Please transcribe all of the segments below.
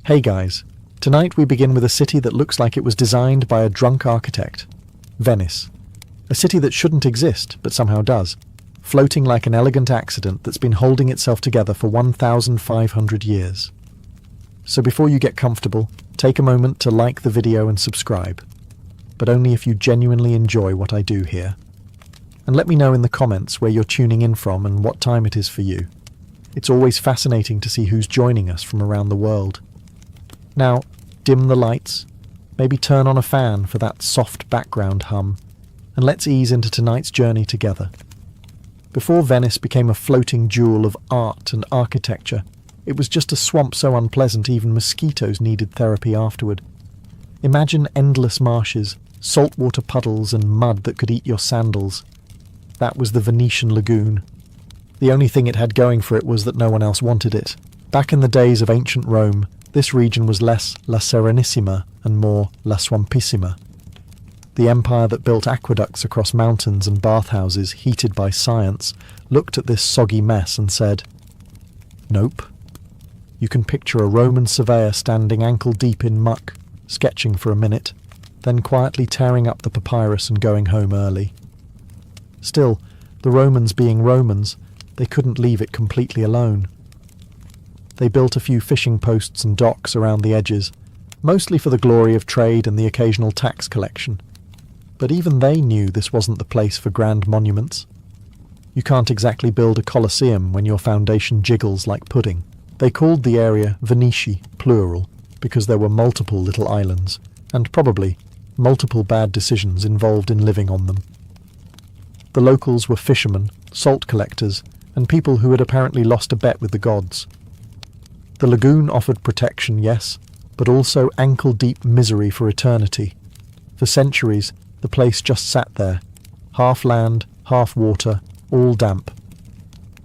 Hey guys, tonight we begin with a city that looks like it was designed by a drunk architect. Venice. A city that shouldn't exist, but somehow does, floating like an elegant accident that's been holding itself together for 1,500 years. So before you get comfortable, take a moment to like the video and subscribe, but only if you genuinely enjoy what I do here. And let me know in the comments where you're tuning in from and what time it is for you. It's always fascinating to see who's joining us from around the world. Now, dim the lights, maybe turn on a fan for that soft background hum, and let's ease into tonight's journey together. Before Venice became a floating jewel of art and architecture, it was just a swamp so unpleasant even mosquitoes needed therapy afterward. Imagine endless marshes, saltwater puddles and mud that could eat your sandals. That was the Venetian lagoon. The only thing it had going for it was that no one else wanted it. Back in the days of ancient Rome, this region was less La Serenissima and more La Swampissima. The empire that built aqueducts across mountains and bathhouses heated by science looked at this soggy mess and said, "Nope." You can picture a Roman surveyor standing ankle-deep in muck, sketching for a minute, then quietly tearing up the papyrus and going home early. Still, the Romans being Romans, they couldn't leave it completely alone. They built a few fishing posts and docks around the edges, mostly for the glory of trade and the occasional tax collection. But even they knew this wasn't the place for grand monuments. You can't exactly build a Colosseum when your foundation jiggles like pudding. They called the area Venice, plural, because there were multiple little islands, and probably multiple bad decisions involved in living on them. The locals were fishermen, salt collectors, and people who had apparently lost a bet with the gods. The lagoon offered protection, yes, but also ankle-deep misery for eternity. For centuries, the place just sat there, half land, half water, all damp.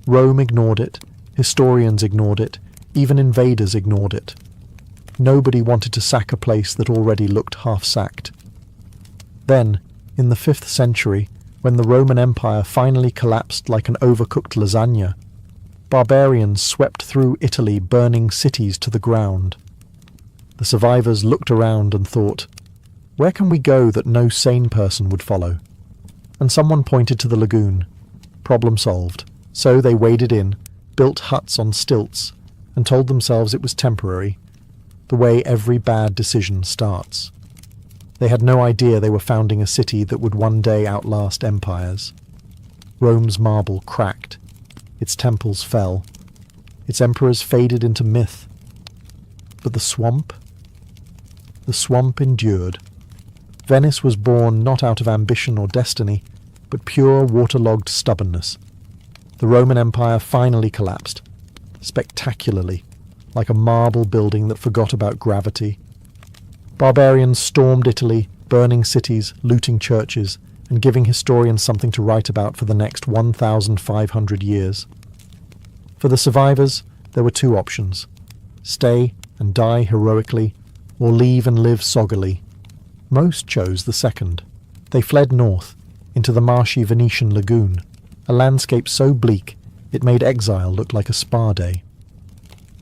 Rome ignored it, historians ignored it, even invaders ignored it. Nobody wanted to sack a place that already looked half-sacked. Then, in the 5th century, when the Roman Empire finally collapsed like an overcooked lasagna, barbarians swept through Italy, burning cities to the ground. The survivors looked around and thought, where can we go that no sane person would follow? And someone pointed to the lagoon. Problem solved. So they waded in, built huts on stilts, and told themselves it was temporary, the way every bad decision starts. They had no idea they were founding a city that would one day outlast empires. Rome's marble cracked. Its temples fell. Its emperors faded into myth. But the swamp? The swamp endured. Venice was born not out of ambition or destiny, but pure waterlogged stubbornness. The Roman Empire finally collapsed, spectacularly, like a marble building that forgot about gravity. Barbarians stormed Italy, burning cities, looting churches, and giving historians something to write about for the next 1,500 years. For the survivors, there were two options: stay and die heroically, or leave and live soggily. Most chose the second. They fled north, into the marshy Venetian lagoon, a landscape so bleak it made exile look like a spa day.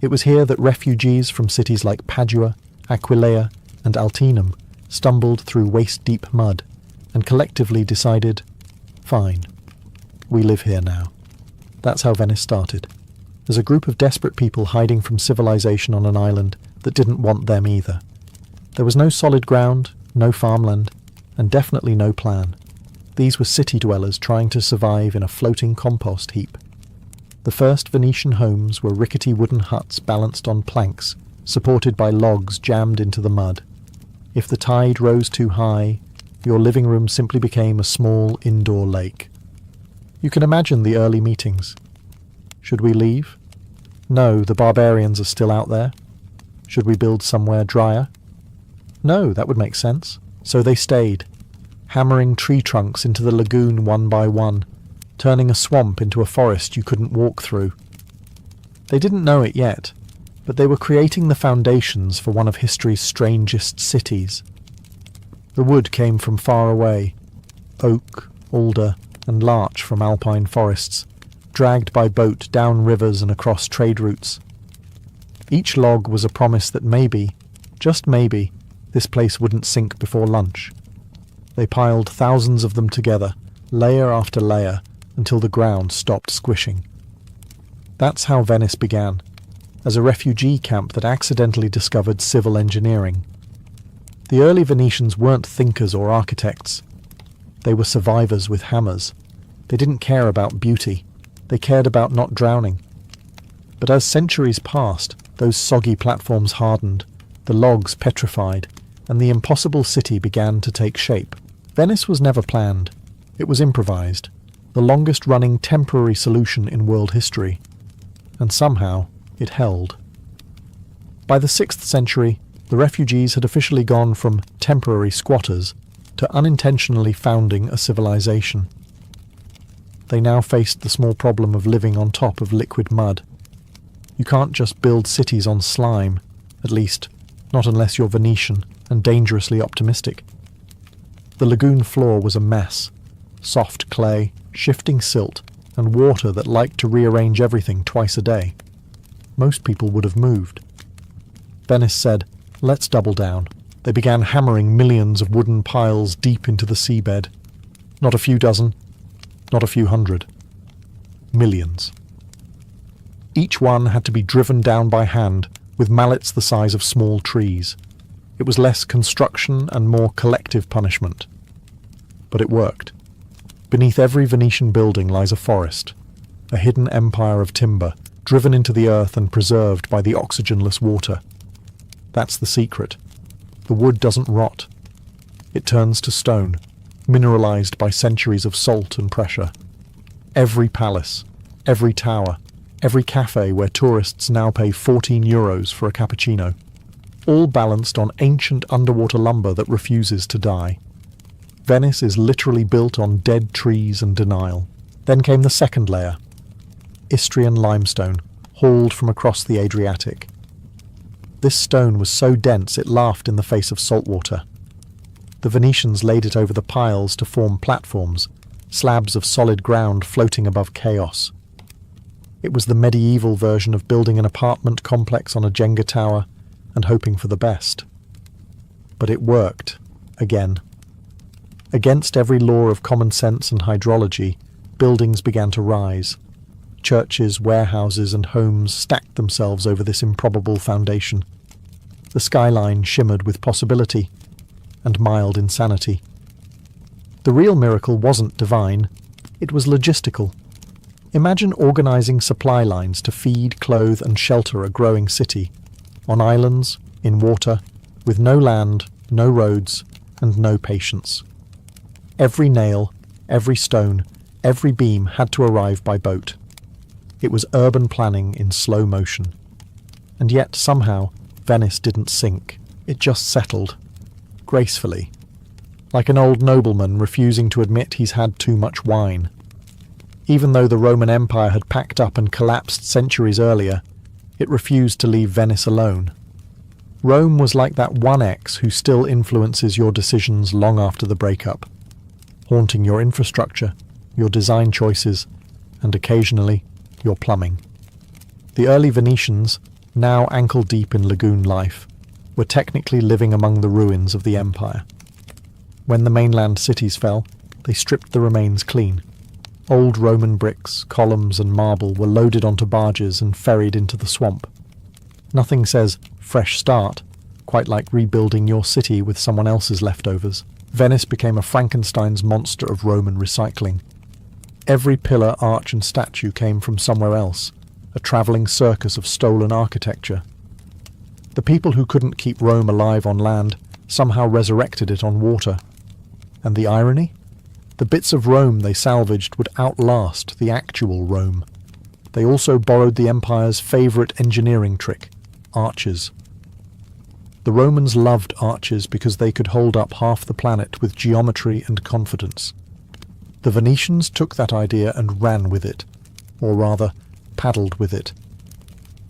It was here that refugees from cities like Padua, Aquileia, and Altinum stumbled through waist-deep mud, and collectively decided, fine, we live here now. That's how Venice started, as a group of desperate people hiding from civilization on an island that didn't want them either. There was no solid ground, no farmland, and definitely no plan. These were city dwellers trying to survive in a floating compost heap. The first Venetian homes were rickety wooden huts balanced on planks, supported by logs jammed into the mud. If the tide rose too high, your living room simply became a small indoor lake. You can imagine the early meetings. Should we leave? No, the barbarians are still out there. Should we build somewhere drier? No, that would make sense. So they stayed, hammering tree trunks into the lagoon one by one, turning a swamp into a forest you couldn't walk through. They didn't know it yet, but they were creating the foundations for one of history's strangest cities. The wood came from far away, oak, alder, and larch from alpine forests, dragged by boat down rivers and across trade routes. Each log was a promise that maybe, just maybe, this place wouldn't sink before lunch. They piled thousands of them together, layer after layer, until the ground stopped squishing. That's how Venice began, as a refugee camp that accidentally discovered civil engineering. The early Venetians weren't thinkers or architects. They were survivors with hammers. They didn't care about beauty. They cared about not drowning. But as centuries passed, those soggy platforms hardened, the logs petrified, and the impossible city began to take shape. Venice was never planned. It was improvised, the longest-running temporary solution in world history. And somehow, it held. By the 6th century, the refugees had officially gone from temporary squatters to unintentionally founding a civilization. They now faced the small problem of living on top of liquid mud. You can't just build cities on slime, at least, not unless you're Venetian and dangerously optimistic. The lagoon floor was a mess. Soft clay, shifting silt, and water that liked to rearrange everything twice a day. Most people would have moved. Venice said, "Let's double down." They began hammering millions of wooden piles deep into the seabed. Not a few dozen, not a few hundred. Millions. Each one had to be driven down by hand with mallets the size of small trees. It was less construction and more collective punishment. But it worked. Beneath every Venetian building lies a forest, a hidden empire of timber, driven into the earth and preserved by the oxygenless water. That's the secret. The wood doesn't rot. It turns to stone, mineralized by centuries of salt and pressure. Every palace, every tower, every cafe where tourists now pay €14 for a cappuccino, all balanced on ancient underwater lumber that refuses to die. Venice is literally built on dead trees and denial. Then came the second layer, Istrian limestone, hauled from across the Adriatic. This stone was so dense it laughed in the face of salt water. The Venetians laid it over the piles to form platforms, slabs of solid ground floating above chaos. It was the medieval version of building an apartment complex on a Jenga tower and hoping for the best. But it worked, again. Against every law of common sense and hydrology, buildings began to rise. Churches, warehouses, and homes stacked themselves over this improbable foundation. The skyline shimmered with possibility and mild insanity. The real miracle wasn't divine, it was logistical. Imagine organizing supply lines to feed, clothe, and shelter a growing city, on islands, in water, with no land, no roads, and no patience. Every nail, every stone, every beam had to arrive by boat. It was urban planning in slow motion. And yet, somehow, Venice didn't sink. It just settled. Gracefully. Like an old nobleman refusing to admit he's had too much wine. Even though the Roman Empire had packed up and collapsed centuries earlier, it refused to leave Venice alone. Rome was like that one ex who still influences your decisions long after the breakup, haunting your infrastructure, your design choices, and occasionally your plumbing. The early Venetians, now ankle-deep in lagoon life, were technically living among the ruins of the empire. When the mainland cities fell, they stripped the remains clean. Old Roman bricks, columns, and marble were loaded onto barges and ferried into the swamp. Nothing says fresh start, quite like rebuilding your city with someone else's leftovers. Venice became a Frankenstein's monster of Roman recycling. Every pillar, arch, and statue came from somewhere else, a travelling circus of stolen architecture. The people who couldn't keep Rome alive on land somehow resurrected it on water. And the irony? The bits of Rome they salvaged would outlast the actual Rome. They also borrowed the empire's favourite engineering trick, arches. The Romans loved arches because they could hold up half the planet with geometry and confidence. The Venetians took that idea and ran with it, or rather, paddled with it.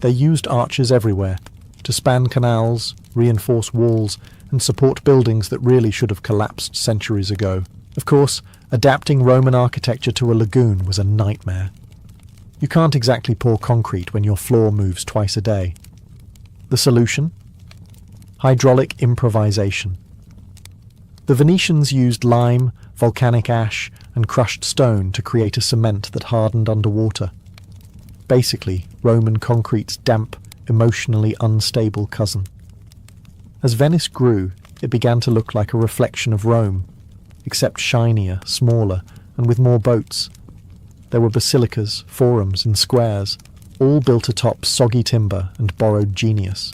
They used arches everywhere, to span canals, reinforce walls, and support buildings that really should have collapsed centuries ago. Of course, adapting Roman architecture to a lagoon was a nightmare. You can't exactly pour concrete when your floor moves twice a day. The solution? Hydraulic improvisation. The Venetians used lime, volcanic ash, and crushed stone to create a cement that hardened underwater. Basically, Roman concrete's damp, emotionally unstable cousin. As Venice grew, it began to look like a reflection of Rome, except shinier, smaller, and with more boats. There were basilicas, forums, and squares, all built atop soggy timber and borrowed genius.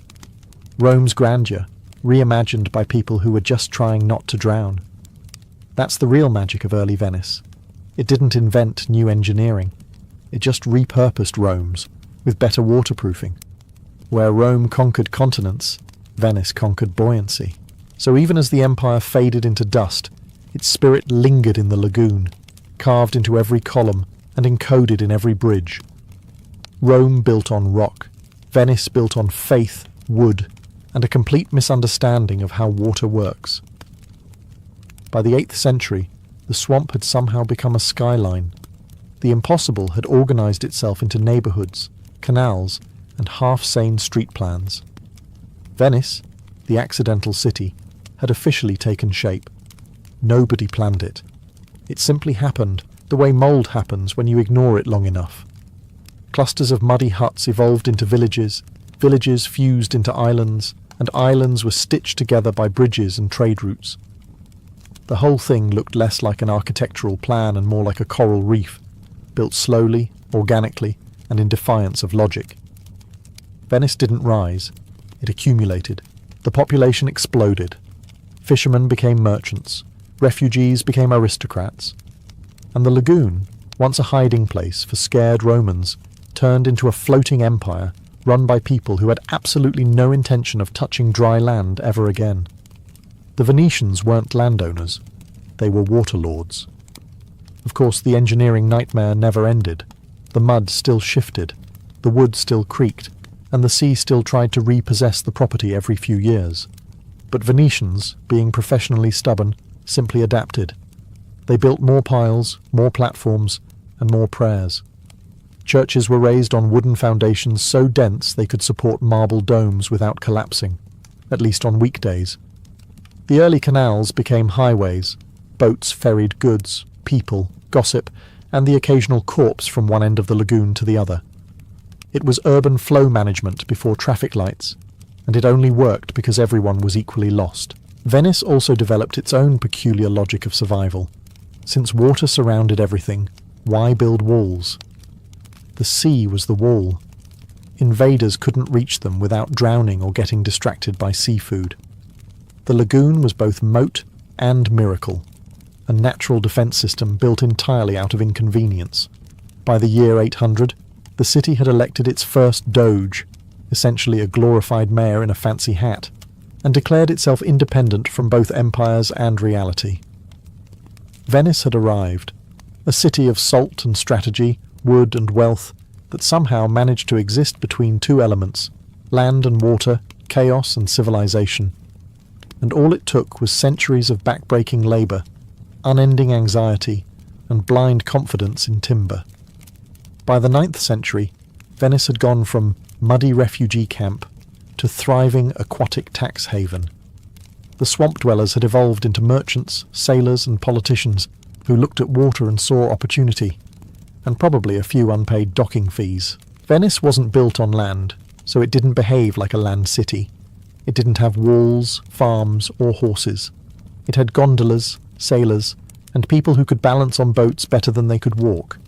Rome's grandeur, reimagined by people who were just trying not to drown. That's the real magic of early Venice. It didn't invent new engineering. It just repurposed Rome's, with better waterproofing. Where Rome conquered continents, Venice conquered buoyancy. So even as the empire faded into dust, its spirit lingered in the lagoon, carved into every column and encoded in every bridge. Rome built on rock, Venice built on faith, wood, and a complete misunderstanding of how water works. By the 8th century, the swamp had somehow become a skyline. The impossible had organized itself into neighborhoods, canals, and half-sane street plans. Venice, the accidental city, had officially taken shape. Nobody planned it. It simply happened, the way mold happens when you ignore it long enough. Clusters of muddy huts evolved into villages, villages fused into islands, and islands were stitched together by bridges and trade routes. The whole thing looked less like an architectural plan and more like a coral reef, built slowly, organically, and in defiance of logic. Venice didn't rise, it accumulated. The population exploded. Fishermen became merchants, refugees became aristocrats, and the lagoon, once a hiding place for scared Romans, turned into a floating empire run by people who had absolutely no intention of touching dry land ever again. The Venetians weren't landowners, they were waterlords. Of course, the engineering nightmare never ended. The mud still shifted, the wood still creaked, and the sea still tried to repossess the property every few years. But Venetians, being professionally stubborn, simply adapted. They built more piles, more platforms, and more prayers. Churches were raised on wooden foundations so dense they could support marble domes without collapsing, at least on weekdays. The early canals became highways. Boats ferried goods, people, gossip, and the occasional corpse from one end of the lagoon to the other. It was urban flow management before traffic lights, and it only worked because everyone was equally lost. Venice also developed its own peculiar logic of survival. Since water surrounded everything, why build walls? The sea was the wall. Invaders couldn't reach them without drowning or getting distracted by seafood. The lagoon was both moat and miracle, a natural defence system built entirely out of inconvenience. By the year 800, the city had elected its first doge, essentially a glorified mayor in a fancy hat, and declared itself independent from both empires and reality. Venice had arrived, a city of salt and strategy, wood and wealth, that somehow managed to exist between two elements, land and water, chaos and civilization. And all it took was centuries of backbreaking labour, unending anxiety, and blind confidence in timber. By the 9th century, Venice had gone from muddy refugee camp to thriving aquatic tax haven. The swamp dwellers had evolved into merchants, sailors, and politicians who looked at water and saw opportunity, and probably a few unpaid docking fees. Venice wasn't built on land, so it didn't behave like a land city. It didn't have walls, farms, or horses. It had gondolas, sailors, and people who could balance on boats better than they could walk.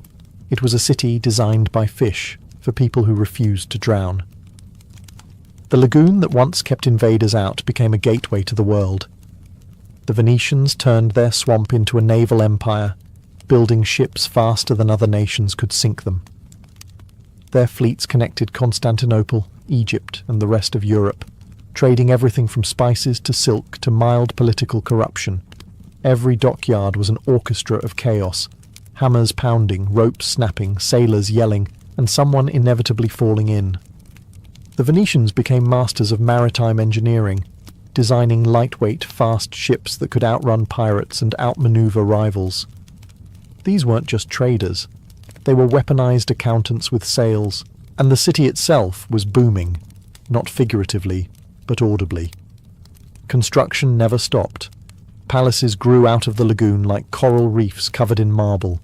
It was a city designed by fish, for people who refused to drown. The lagoon that once kept invaders out became a gateway to the world. The Venetians turned their swamp into a naval empire, building ships faster than other nations could sink them. Their fleets connected Constantinople, Egypt, and the rest of Europe, trading everything from spices to silk to mild political corruption. Every dockyard was an orchestra of chaos, hammers pounding, ropes snapping, sailors yelling, and someone inevitably falling in. The Venetians became masters of maritime engineering, designing lightweight, fast ships that could outrun pirates and outmaneuver rivals. These weren't just traders. They were weaponized accountants with sails, and the city itself was booming. not figuratively, but audibly. Construction never stopped. Palaces grew out of the lagoon like coral reefs covered in marble.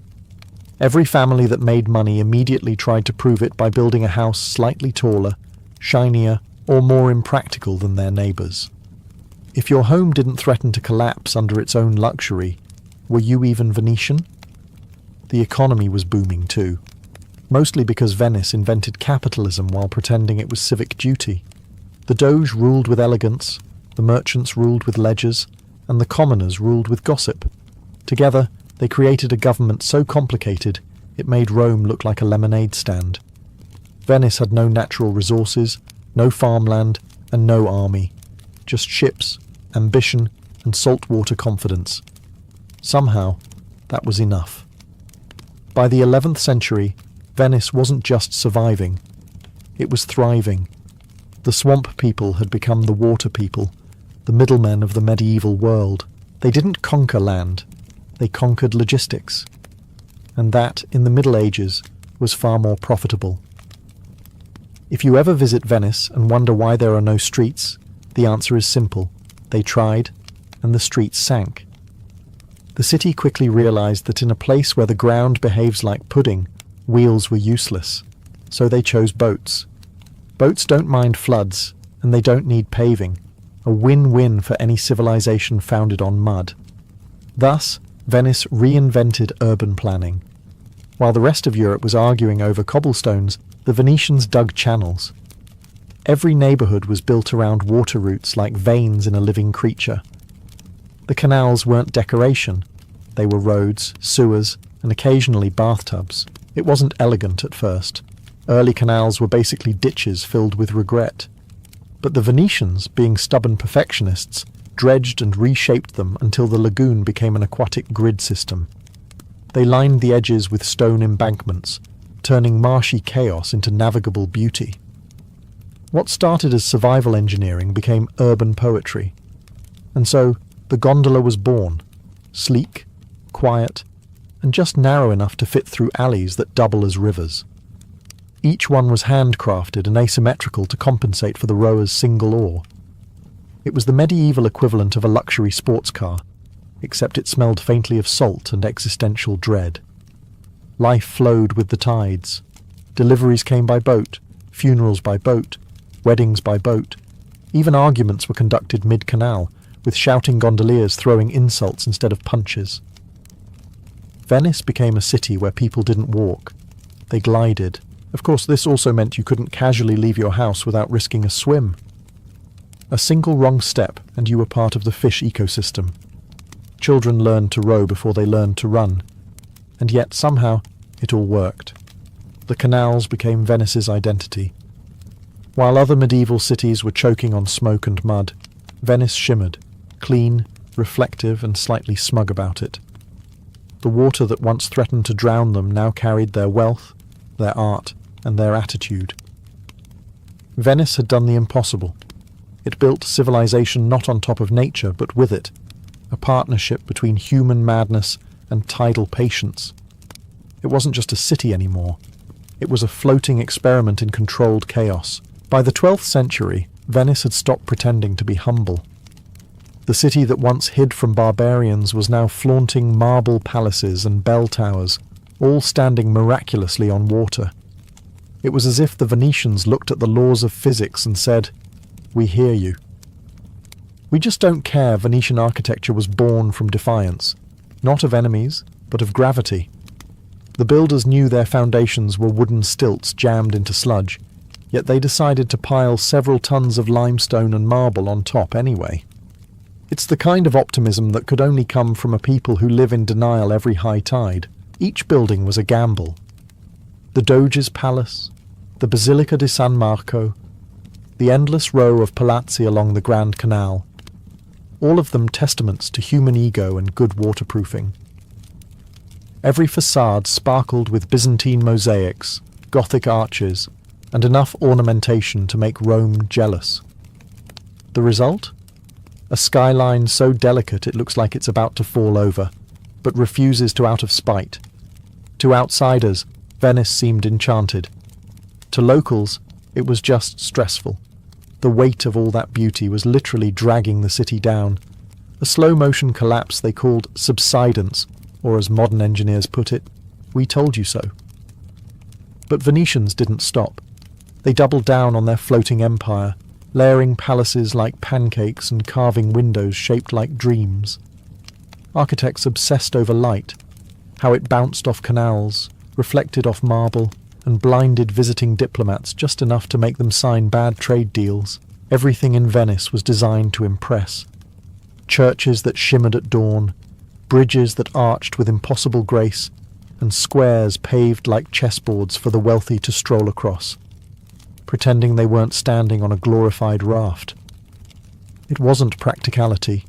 Every family that made money immediately tried to prove it by building a house slightly taller, shinier, or more impractical than their neighbours. If your home didn't threaten to collapse under its own luxury, were you even Venetian? The economy was booming too, mostly because Venice invented capitalism while pretending it was civic duty. The Doge ruled with elegance, the merchants ruled with ledgers, and the commoners ruled with gossip. Together, they created a government so complicated it made Rome look like a lemonade stand. Venice had no natural resources, no farmland, and no army. Just ships, ambition, and saltwater confidence. Somehow, that was enough. By the 11th century, Venice wasn't just surviving, it was thriving. The swamp people had become the water people, the middlemen of the medieval world. They didn't conquer land, they conquered logistics. And that, in the Middle Ages, was far more profitable. If you ever visit Venice and wonder why there are no streets, the answer is simple. They tried, and the streets sank. The city quickly realized that in a place where the ground behaves like pudding, wheels were useless, so they chose boats. Boats don't mind floods, and they don't need paving, a win-win for any civilization founded on mud. Thus, Venice reinvented urban planning. While the rest of Europe was arguing over cobblestones, the Venetians dug channels. Every neighbourhood was built around water routes like veins in a living creature. The canals weren't decoration. They were roads, sewers, and occasionally bathtubs. It wasn't elegant at first. Early canals were basically ditches filled with regret. But the Venetians, being stubborn perfectionists, dredged and reshaped them until the lagoon became an aquatic grid system. They lined the edges with stone embankments, turning marshy chaos into navigable beauty. What started as survival engineering became urban poetry. And so, the gondola was born, sleek, quiet, and just narrow enough to fit through alleys that double as rivers. Each one was handcrafted and asymmetrical to compensate for the rower's single oar. It was the medieval equivalent of a luxury sports car, except it smelled faintly of salt and existential dread. Life flowed with the tides. Deliveries came by boat, funerals by boat, weddings by boat. Even arguments were conducted mid-canal, with shouting gondoliers throwing insults instead of punches. Venice became a city where people didn't walk. They glided. Of course, this also meant you couldn't casually leave your house without risking a swim. A single wrong step and you were part of the fish ecosystem. Children learned to row before they learned to run. And yet, somehow, it all worked. The canals became Venice's identity. While other medieval cities were choking on smoke and mud, Venice shimmered, clean, reflective, and slightly smug about it. The water that once threatened to drown them now carried their wealth, their art, and their attitude. Venice had done the impossible. It built civilization not on top of nature, but with it, a partnership between human madness and tidal patience. It wasn't just a city anymore. It was a floating experiment in controlled chaos. By the 12th century, Venice had stopped pretending to be humble. The city that once hid from barbarians was now flaunting marble palaces and bell towers, all standing miraculously on water. It was as if the Venetians looked at the laws of physics and said, "We hear you." We just don't care Venetian architecture was born from defiance, not of enemies, but of gravity. The builders knew their foundations were wooden stilts jammed into sludge, yet they decided to pile several tons of limestone and marble on top anyway. It's the kind of optimism that could only come from a people who live in denial every high tide. Each building was a gamble. The Doge's Palace, the Basilica di San Marco, the endless row of palazzi along the Grand Canal, all of them testaments to human ego and good waterproofing. Every facade sparkled with Byzantine mosaics, Gothic arches, and enough ornamentation to make Rome jealous. The result? A skyline so delicate it looks like it's about to fall over, but refuses to out of spite. To outsiders, Venice seemed enchanted. To locals, it was just stressful. The weight of all that beauty was literally dragging the city down. A slow-motion collapse they called subsidence, or as modern engineers put it, "We told you so." But Venetians didn't stop. They doubled down on their floating empire, layering palaces like pancakes and carving windows shaped like dreams. Architects obsessed over light, how it bounced off canals, reflected off marble, and blinded visiting diplomats just enough to make them sign bad trade deals. Everything in Venice was designed to impress. Churches that shimmered at dawn, bridges that arched with impossible grace, and squares paved like chessboards for the wealthy to stroll across, pretending they weren't standing on a glorified raft. It wasn't practicality,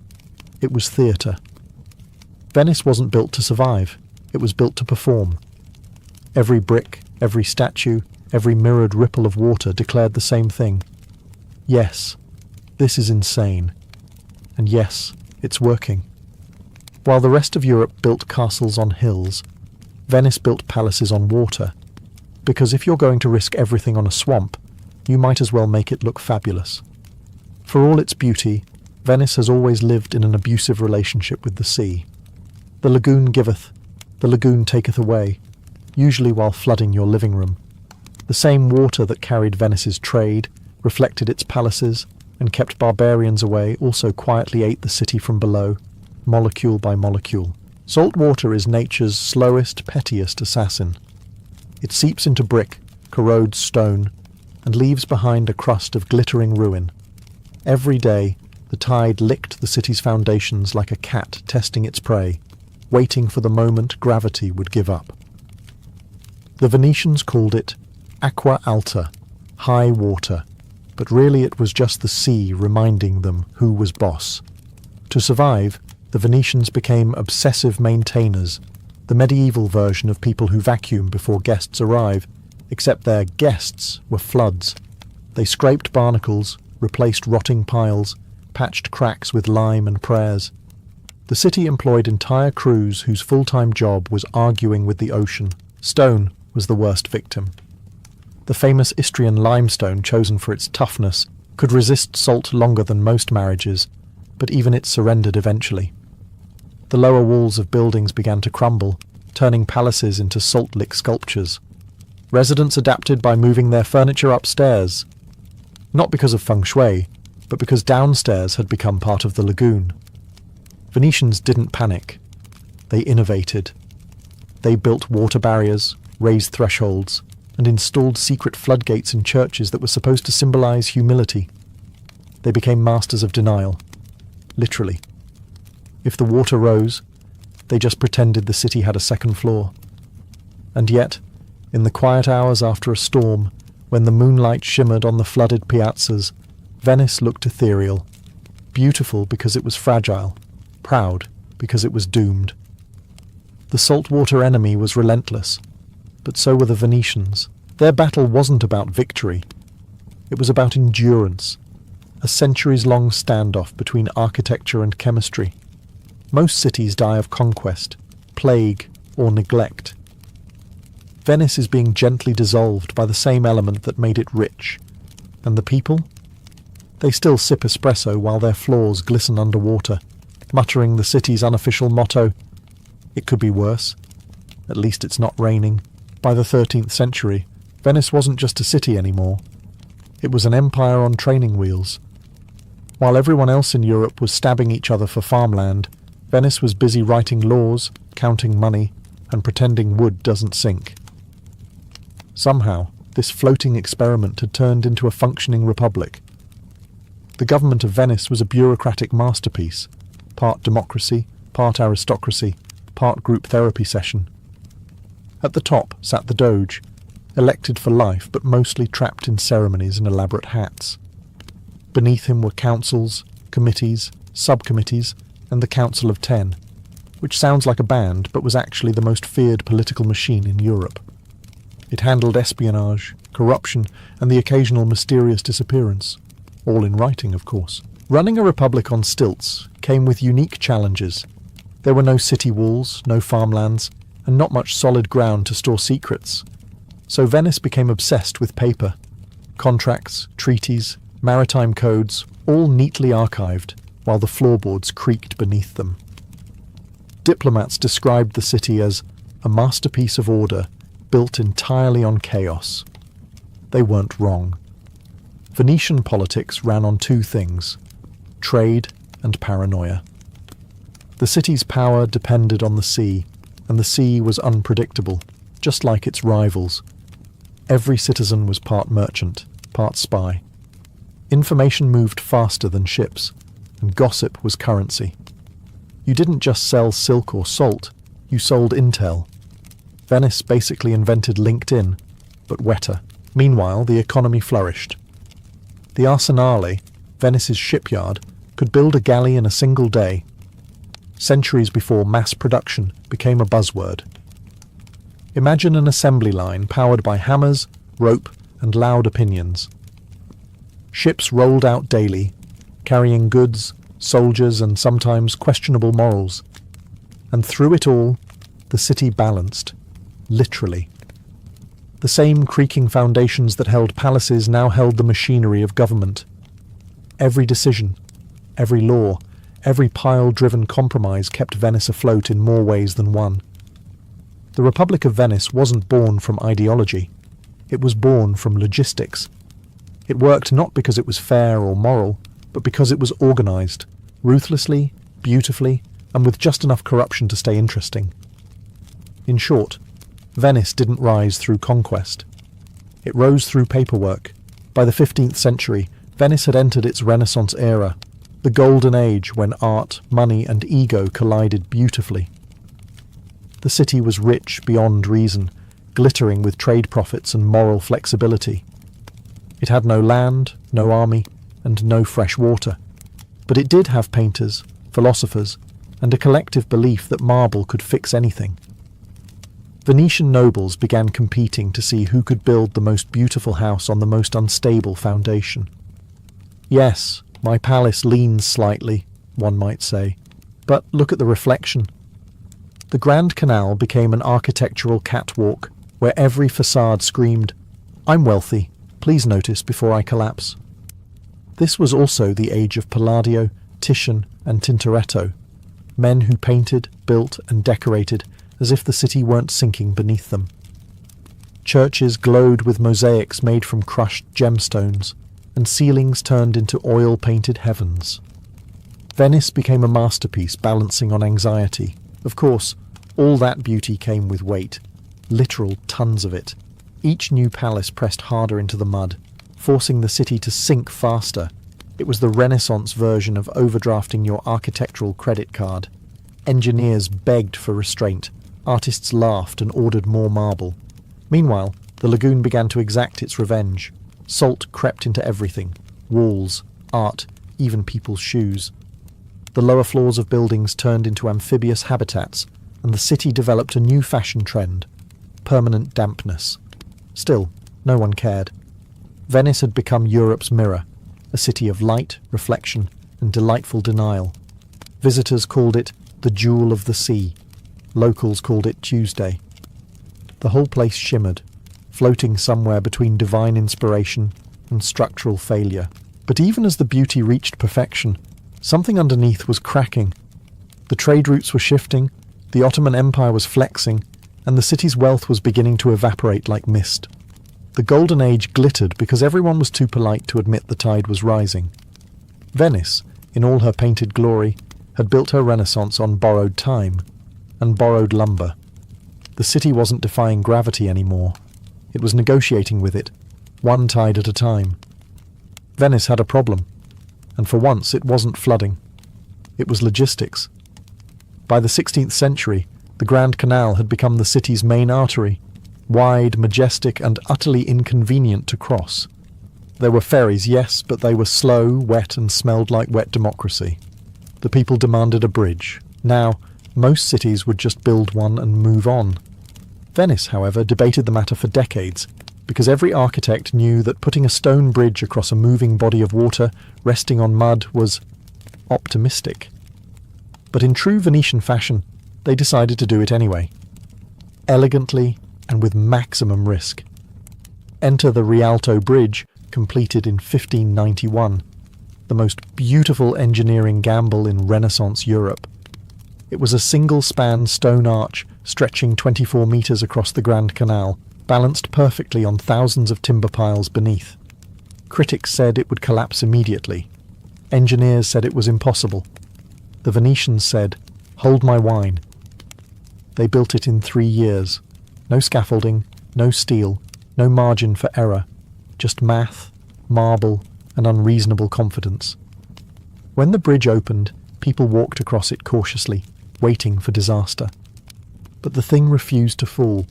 it was theatre. Venice wasn't built to survive, it was built to perform. Every brick, every statue, every mirrored ripple of water declared the same thing. Yes, this is insane. And yes, it's working. While the rest of Europe built castles on hills, Venice built palaces on water. Because if you're going to risk everything on a swamp, you might as well make it look fabulous. For all its beauty, Venice has always lived in an abusive relationship with the sea. The lagoon giveth, the lagoon taketh away, usually while flooding your living room. The same water that carried Venice's trade, reflected its palaces, and kept barbarians away also quietly ate the city from below, molecule by molecule. Salt water is nature's slowest, pettiest assassin. It seeps into brick, corrodes stone, and leaves behind a crust of glittering ruin. Every day, the tide licked the city's foundations like a cat testing its prey, waiting for the moment gravity would give up. The Venetians called it aqua alta, high water, but really it was just the sea reminding them who was boss. To survive, the Venetians became obsessive maintainers, the medieval version of people who vacuum before guests arrive, except their guests were floods. They scraped barnacles, replaced rotting piles, patched cracks with lime and prayers. The city employed entire crews whose full-time job was arguing with the ocean. Stone was the worst victim. The famous Istrian limestone, chosen for its toughness, could resist salt longer than most marriages, but even it surrendered eventually. The lower walls of buildings began to crumble, turning palaces into salt-lick sculptures. Residents adapted by moving their furniture upstairs, not because of feng shui, but because downstairs had become part of the lagoon. Venetians didn't panic. They innovated. They built water barriers, raised thresholds, and installed secret floodgates in churches that were supposed to symbolize humility. They became masters of denial, literally. If the water rose, they just pretended the city had a second floor. And yet, in the quiet hours after a storm, when the moonlight shimmered on the flooded piazzas, Venice looked ethereal, beautiful because it was fragile, proud because it was doomed. The saltwater enemy was relentless, but so were the Venetians. Their battle wasn't about victory. It was about endurance, a centuries-long standoff between architecture and chemistry. Most cities die of conquest, plague, or neglect. Venice is being gently dissolved by the same element that made it rich. And the people? They still sip espresso while their floors glisten underwater, muttering the city's unofficial motto, "It could be worse. At least it's not raining." By the 13th century, Venice wasn't just a city anymore. It was an empire on training wheels. While everyone else in Europe was stabbing each other for farmland, Venice was busy writing laws, counting money, and pretending wood doesn't sink. Somehow, this floating experiment had turned into a functioning republic. The government of Venice was a bureaucratic masterpiece, part democracy, part aristocracy, part group therapy session. At the top sat the Doge, elected for life but mostly trapped in ceremonies and elaborate hats. Beneath him were councils, committees, subcommittees, and the Council of Ten, which sounds like a band but was actually the most feared political machine in Europe. It handled espionage, corruption, and the occasional mysterious disappearance, all in writing, of course. Running a republic on stilts came with unique challenges. There were no city walls, no farmlands, and not much solid ground to store secrets. So Venice became obsessed with paper. Contracts, treaties, maritime codes, all neatly archived, while the floorboards creaked beneath them. Diplomats described the city as a masterpiece of order built entirely on chaos. They weren't wrong. Venetian politics ran on two things: trade and paranoia. The city's power depended on the sea, and the sea was unpredictable, just like its rivals. Every citizen was part merchant, part spy. Information moved faster than ships, and gossip was currency. You didn't just sell silk or salt, you sold intel. Venice basically invented LinkedIn, but wetter. Meanwhile, the economy flourished. The Arsenale, Venice's shipyard, could build a galley in a single day, centuries before mass production became a buzzword. Imagine an assembly line powered by hammers, rope, and loud opinions. Ships rolled out daily, carrying goods, soldiers, and sometimes questionable morals. And through it all, the city balanced, literally. The same creaking foundations that held palaces now held the machinery of government. Every decision, every law, every pile-driven compromise kept Venice afloat in more ways than one. The Republic of Venice wasn't born from ideology. It was born from logistics. It worked not because it was fair or moral, but because it was organized, ruthlessly, beautifully, and with just enough corruption to stay interesting. In short, Venice didn't rise through conquest. It rose through paperwork. By the 15th century, Venice had entered its Renaissance era, the golden age when art, money, and ego collided beautifully. The city was rich beyond reason, glittering with trade profits and moral flexibility. It had no land, no army, and no fresh water. But it did have painters, philosophers, and a collective belief that marble could fix anything. Venetian nobles began competing to see who could build the most beautiful house on the most unstable foundation. Yes, my palace leans slightly, one might say, but look at the reflection. The Grand Canal became an architectural catwalk where every facade screamed, "I'm wealthy, please notice before I collapse." This was also the age of Palladio, Titian, and Tintoretto, men who painted, built, and decorated as if the city weren't sinking beneath them. Churches glowed with mosaics made from crushed gemstones, and ceilings turned into oil-painted heavens. Venice became a masterpiece balancing on anxiety. Of course, all that beauty came with weight, literal tons of it. Each new palace pressed harder into the mud, forcing the city to sink faster. It was the Renaissance version of overdrafting your architectural credit card. Engineers begged for restraint. Artists laughed and ordered more marble. Meanwhile, the lagoon began to exact its revenge. Salt crept into everything: walls, art, even people's shoes. The lower floors of buildings turned into amphibious habitats, and the city developed a new fashion trend: permanent dampness. Still, no one cared. Venice had become Europe's mirror, a city of light, reflection, and delightful denial. Visitors called it the Jewel of the Sea. Locals called it Tuesday. The whole place shimmered, floating somewhere between divine inspiration and structural failure. But even as the beauty reached perfection, something underneath was cracking. The trade routes were shifting, the Ottoman Empire was flexing, and the city's wealth was beginning to evaporate like mist. The Golden Age glittered because everyone was too polite to admit the tide was rising. Venice, in all her painted glory, had built her Renaissance on borrowed time and borrowed lumber. The city wasn't defying gravity anymore. It was negotiating with it, one tide at a time. Venice had a problem, and for once it wasn't flooding. It was logistics. By the 16th century, the Grand Canal had become the city's main artery, wide, majestic, and utterly inconvenient to cross. There were ferries, yes, but they were slow, wet, and smelled like wet democracy. The people demanded a bridge. Now, most cities would just build one and move on. Venice, however, debated the matter for decades, because every architect knew that putting a stone bridge across a moving body of water resting on mud was optimistic. But in true Venetian fashion, they decided to do it anyway. Elegantly and with maximum risk. Enter the Rialto Bridge, completed in 1591, the most beautiful engineering gamble in Renaissance Europe. It was a single-span stone arch stretching 24 metres across the Grand Canal, balanced perfectly on thousands of timber piles beneath. Critics said it would collapse immediately. Engineers said it was impossible. The Venetians said, "Hold my wine." They built it in 3 years. No scaffolding, no steel, no margin for error, just math, marble, and unreasonable confidence. When the bridge opened, people walked across it cautiously, waiting for disaster. But the thing refused to fall,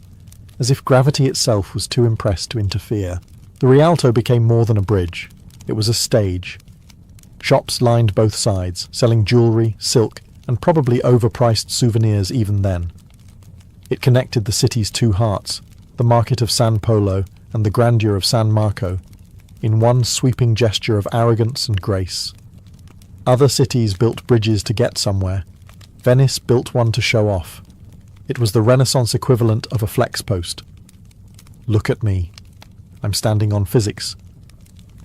as if gravity itself was too impressed to interfere. The Rialto became more than a bridge. It was a stage. Shops lined both sides, selling jewellery, silk, and probably overpriced souvenirs even then. It connected the city's two hearts, the market of San Polo and the grandeur of San Marco, in one sweeping gesture of arrogance and grace. Other cities built bridges to get somewhere. Venice built one to show off. It was the Renaissance equivalent of a flex post. Look at me. I'm standing on physics.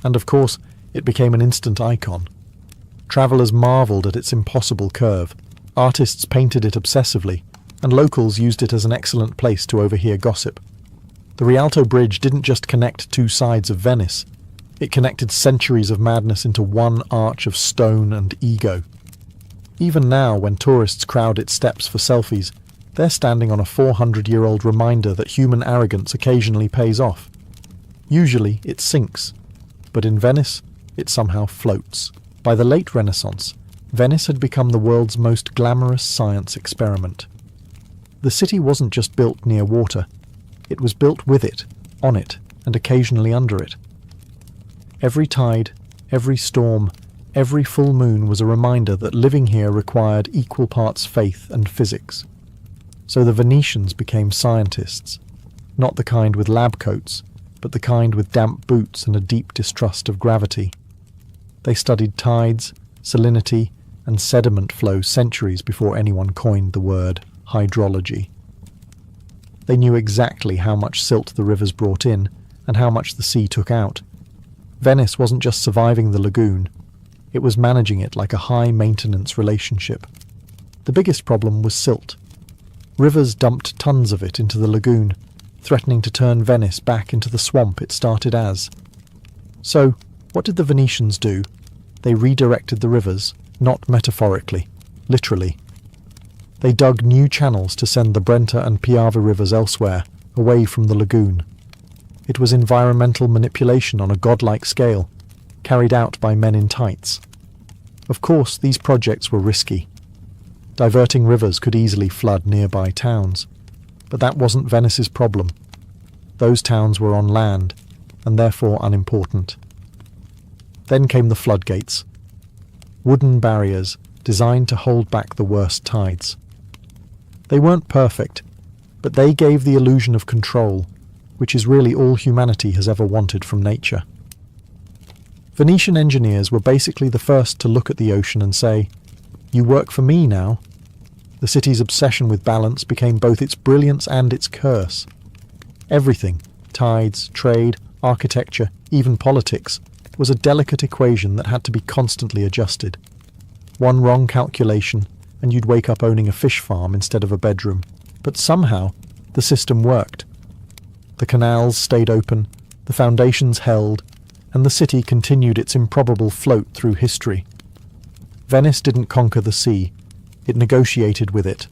And of course, it became an instant icon. Travellers marvelled at its impossible curve. Artists painted it obsessively, and locals used it as an excellent place to overhear gossip. The Rialto Bridge didn't just connect two sides of Venice. It connected centuries of madness into one arch of stone and ego. Even now, when tourists crowd its steps for selfies, they're standing on a 400-year-old reminder that human arrogance occasionally pays off. Usually it sinks, but in Venice it somehow floats. By the late Renaissance, Venice had become the world's most glamorous science experiment. The city wasn't just built near water, it was built with it, on it, and occasionally under it. Every tide, every storm, every full moon was a reminder that living here required equal parts faith and physics. So the Venetians became scientists, not the kind with lab coats, but the kind with damp boots and a deep distrust of gravity. They studied tides, salinity, and sediment flow centuries before anyone coined the word hydrology. They knew exactly how much silt the rivers brought in and how much the sea took out. Venice wasn't just surviving the lagoon, it was managing it like a high-maintenance relationship. The biggest problem was silt. Rivers dumped tons of it into the lagoon, threatening to turn Venice back into the swamp it started as. So, what did the Venetians do? They redirected the rivers, not metaphorically, literally. They dug new channels to send the Brenta and Piave rivers elsewhere, away from the lagoon. It was environmental manipulation on a godlike scale, carried out by men in tights. Of course, these projects were risky. Diverting rivers could easily flood nearby towns, but that wasn't Venice's problem. Those towns were on land, and therefore unimportant. Then came the floodgates. Wooden barriers designed to hold back the worst tides. They weren't perfect, but they gave the illusion of control, which is really all humanity has ever wanted from nature. Venetian engineers were basically the first to look at the ocean and say, "You work for me now." The city's obsession with balance became both its brilliance and its curse. Everything, tides, trade, architecture, even politics, was a delicate equation that had to be constantly adjusted. One wrong calculation, and you'd wake up owning a fish farm instead of a bedroom. But somehow, the system worked. The canals stayed open, the foundations held, and the city continued its improbable float through history. Venice didn't conquer the sea. It negotiated with it,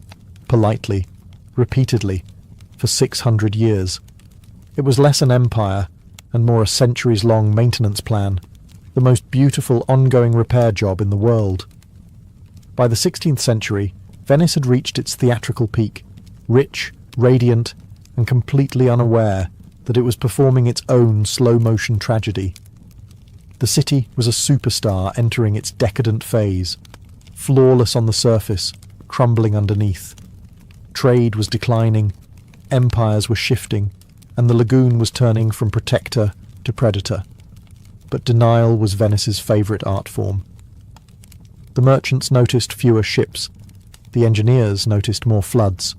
politely, repeatedly, for 600 years. It was less an empire and more a centuries-long maintenance plan, the most beautiful ongoing repair job in the world. By the 16th century, Venice had reached its theatrical peak, rich, radiant, and completely unaware that it was performing its own slow-motion tragedy. The city was a superstar entering its decadent phase, flawless on the surface, crumbling underneath. Trade was declining, empires were shifting, and the lagoon was turning from protector to predator. But denial was Venice's favourite art form. The merchants noticed fewer ships. The engineers noticed more floods.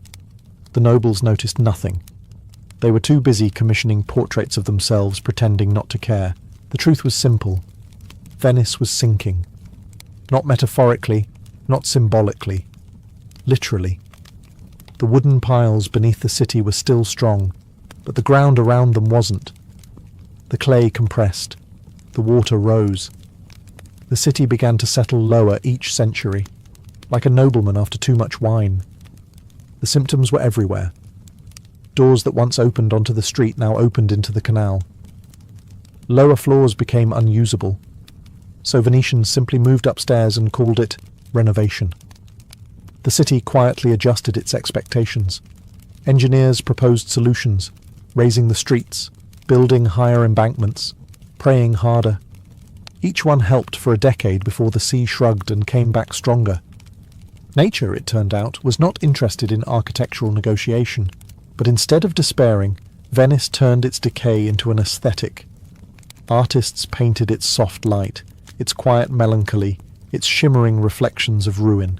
The nobles noticed nothing. They were too busy commissioning portraits of themselves pretending not to care. The truth was simple. Venice was sinking. Not metaphorically, not symbolically. Literally. The wooden piles beneath the city were still strong, but the ground around them wasn't. The clay compressed. The water rose. The city began to settle lower each century, like a nobleman after too much wine. The symptoms were everywhere. Doors that once opened onto the street now opened into the canal. Lower floors became unusable, so Venetians simply moved upstairs and called it renovation. The city quietly adjusted its expectations. Engineers proposed solutions, raising the streets, building higher embankments, praying harder. Each one helped for a decade before the sea shrugged and came back stronger. Nature, it turned out, was not interested in architectural negotiation, but instead of despairing, Venice turned its decay into an aesthetic. Artists painted its soft light, its quiet melancholy, its shimmering reflections of ruin.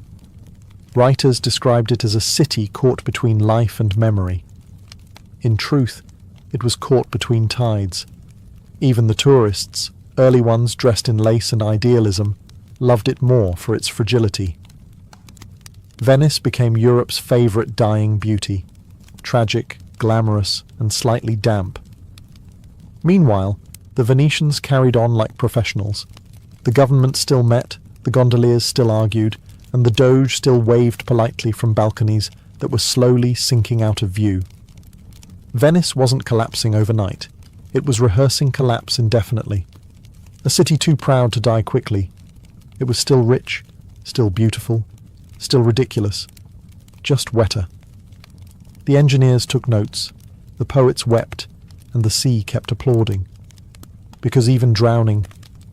Writers described it as a city caught between life and memory. In truth, it was caught between tides. Even the tourists, early ones dressed in lace and idealism, loved it more for its fragility. Venice became Europe's favourite dying beauty, tragic, glamorous, and slightly damp. Meanwhile, the Venetians carried on like professionals. The government still met, the gondoliers still argued, and the Doge still waved politely from balconies that were slowly sinking out of view. Venice wasn't collapsing overnight. It was rehearsing collapse indefinitely. A city too proud to die quickly. It was still rich, still beautiful, still ridiculous, just wetter. The engineers took notes, the poets wept, and the sea kept applauding. Because even drowning,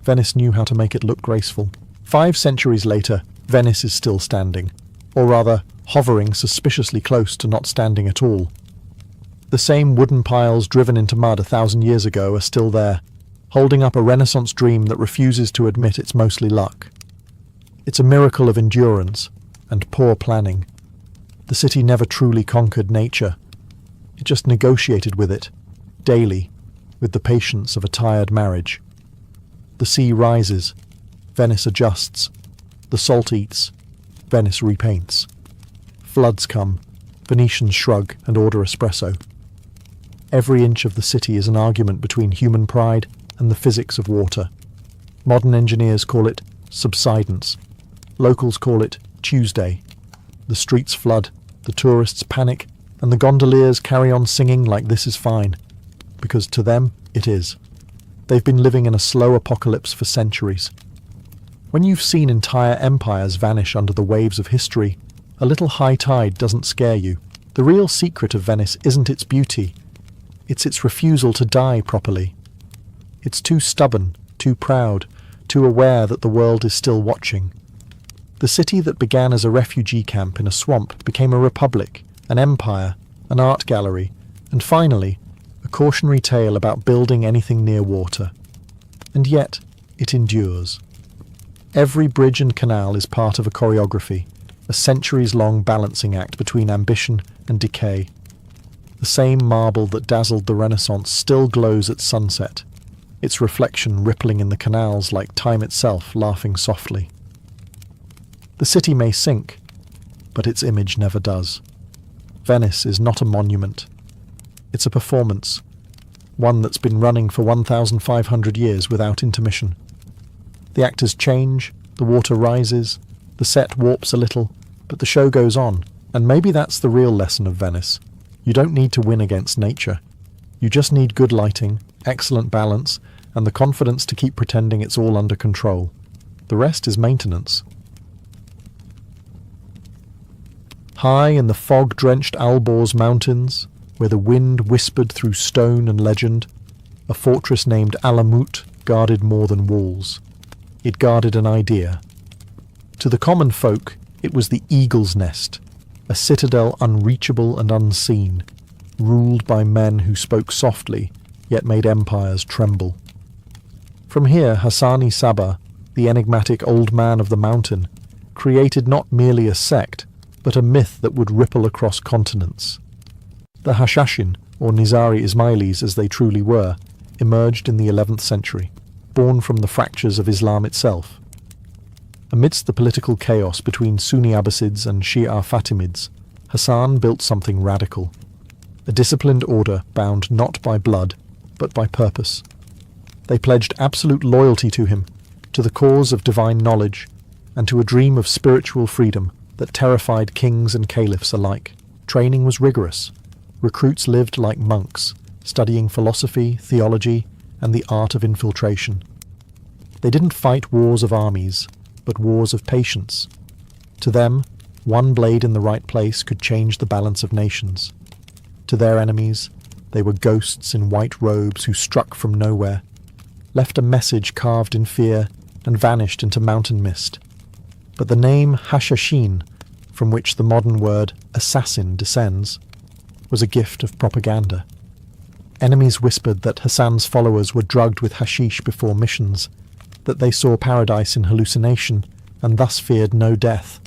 Venice knew how to make it look graceful. 5 centuries later, Venice is still standing, or rather, hovering suspiciously close to not standing at all. The same wooden piles driven into mud 1,000 years ago are still there, holding up a Renaissance dream that refuses to admit it's mostly luck. It's a miracle of endurance and poor planning. The city never truly conquered nature. It just negotiated with it, daily, with the patience of a tired marriage. The sea rises, Venice adjusts. The salt eats, Venice repaints. Floods come, Venetians shrug and order espresso. Every inch of the city is an argument between human pride and the physics of water. Modern engineers call it subsidence. Locals call it Tuesday. The streets flood, the tourists panic, and the gondoliers carry on singing like this is fine. Because to them, it is. They've been living in a slow apocalypse for centuries. When you've seen entire empires vanish under the waves of history, a little high tide doesn't scare you. The real secret of Venice isn't its beauty. It's its refusal to die properly. It's too stubborn, too proud, too aware that the world is still watching. The city that began as a refugee camp in a swamp became a republic, an empire, an art gallery, and finally, a cautionary tale about building anything near water. And yet, it endures. Every bridge and canal is part of a choreography, a centuries-long balancing act between ambition and decay. The same marble that dazzled the Renaissance still glows at sunset, its reflection rippling in the canals like time itself laughing softly. The city may sink, but its image never does. Venice is not a monument. It's a performance, one that's been running for 1,500 years without intermission. The actors change, the water rises, the set warps a little, but the show goes on, and maybe that's the real lesson of Venice. You don't need to win against nature. You just need good lighting, excellent balance, and the confidence to keep pretending it's all under control. The rest is maintenance. High in the fog-drenched Alborz Mountains, where the wind whispered through stone and legend, a fortress named Alamut guarded more than walls. It guarded an idea. To the common folk, it was the eagle's nest, a citadel unreachable and unseen, ruled by men who spoke softly, yet made empires tremble. From here, Hassani Sabah, the enigmatic old man of the mountain, created not merely a sect, but a myth that would ripple across continents. The Hashashin, or Nizari Ismailis as they truly were, emerged in the 11th century. born from the fractures of Islam itself. Amidst the political chaos between Sunni Abbasids and Shia Fatimids, Hassan built something radical, a disciplined order bound not by blood, but by purpose. They pledged absolute loyalty to him, to the cause of divine knowledge, and to a dream of spiritual freedom that terrified kings and caliphs alike. Training was rigorous. Recruits lived like monks, studying philosophy, theology, and the art of infiltration. They didn't fight wars of armies, but wars of patience. To them, one blade in the right place could change the balance of nations. To their enemies, they were ghosts in white robes who struck from nowhere, left a message carved in fear, and vanished into mountain mist. But the name Hashashin, from which the modern word assassin descends, was a gift of propaganda. Enemies whispered that Hassan's followers were drugged with hashish before missions, that they saw paradise in hallucination, and thus feared no death.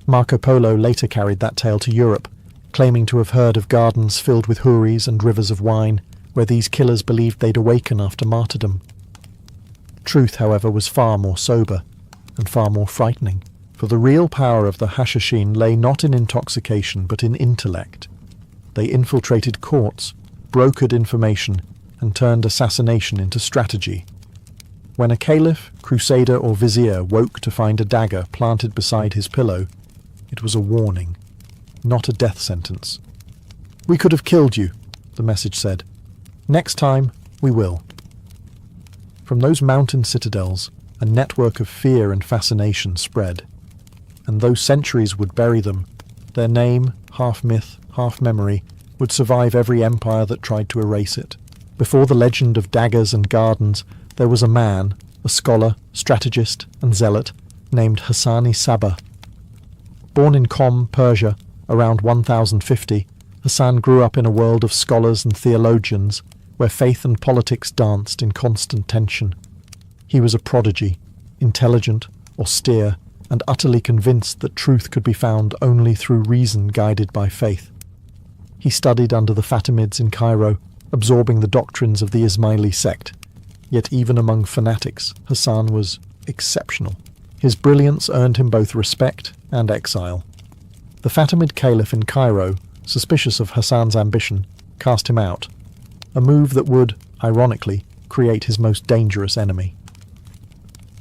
Marco Polo later carried that tale to Europe, claiming to have heard of gardens filled with houris and rivers of wine, where these killers believed they'd awaken after martyrdom. Truth, however, was far more sober, and far more frightening, for the real power of the Hashashin lay not in intoxication but in intellect. They infiltrated courts, brokered information, and turned assassination into strategy. When a caliph, crusader, or vizier woke to find a dagger planted beside his pillow, it was a warning, not a death sentence. "We could have killed you," the message said. "Next time, we will." From those mountain citadels, a network of fear and fascination spread. And though centuries would bury them, their name, half myth, half memory, would survive every empire that tried to erase it. Before the legend of daggers and gardens, there was a man, a scholar, strategist, and zealot, named Hassan-i-Sabah. Born in Qom, Persia, around 1050, Hassan grew up in a world of scholars and theologians, where faith and politics danced in constant tension. He was a prodigy, intelligent, austere, and utterly convinced that truth could be found only through reason guided by faith. He studied under the Fatimids in Cairo, absorbing the doctrines of the Ismaili sect. Yet even among fanatics, Hassan was exceptional. His brilliance earned him both respect and exile. The Fatimid caliph in Cairo, suspicious of Hassan's ambition, cast him out, a move that would, ironically, create his most dangerous enemy.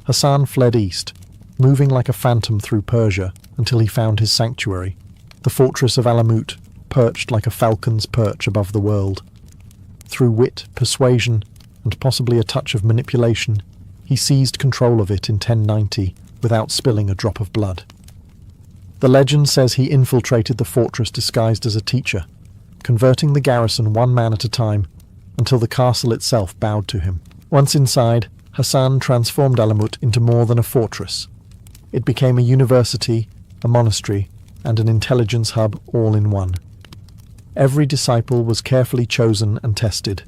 Hassan fled east, moving like a phantom through Persia until he found his sanctuary, the fortress of Alamut, perched like a falcon's perch above the world. Through wit, persuasion, and possibly a touch of manipulation, he seized control of it in 1090 without spilling a drop of blood. The legend says he infiltrated the fortress disguised as a teacher, converting the garrison one man at a time until the castle itself bowed to him. Once inside, Hassan transformed Alamut into more than a fortress. It became a university, a monastery, and an intelligence hub all in one. Every disciple was carefully chosen and tested.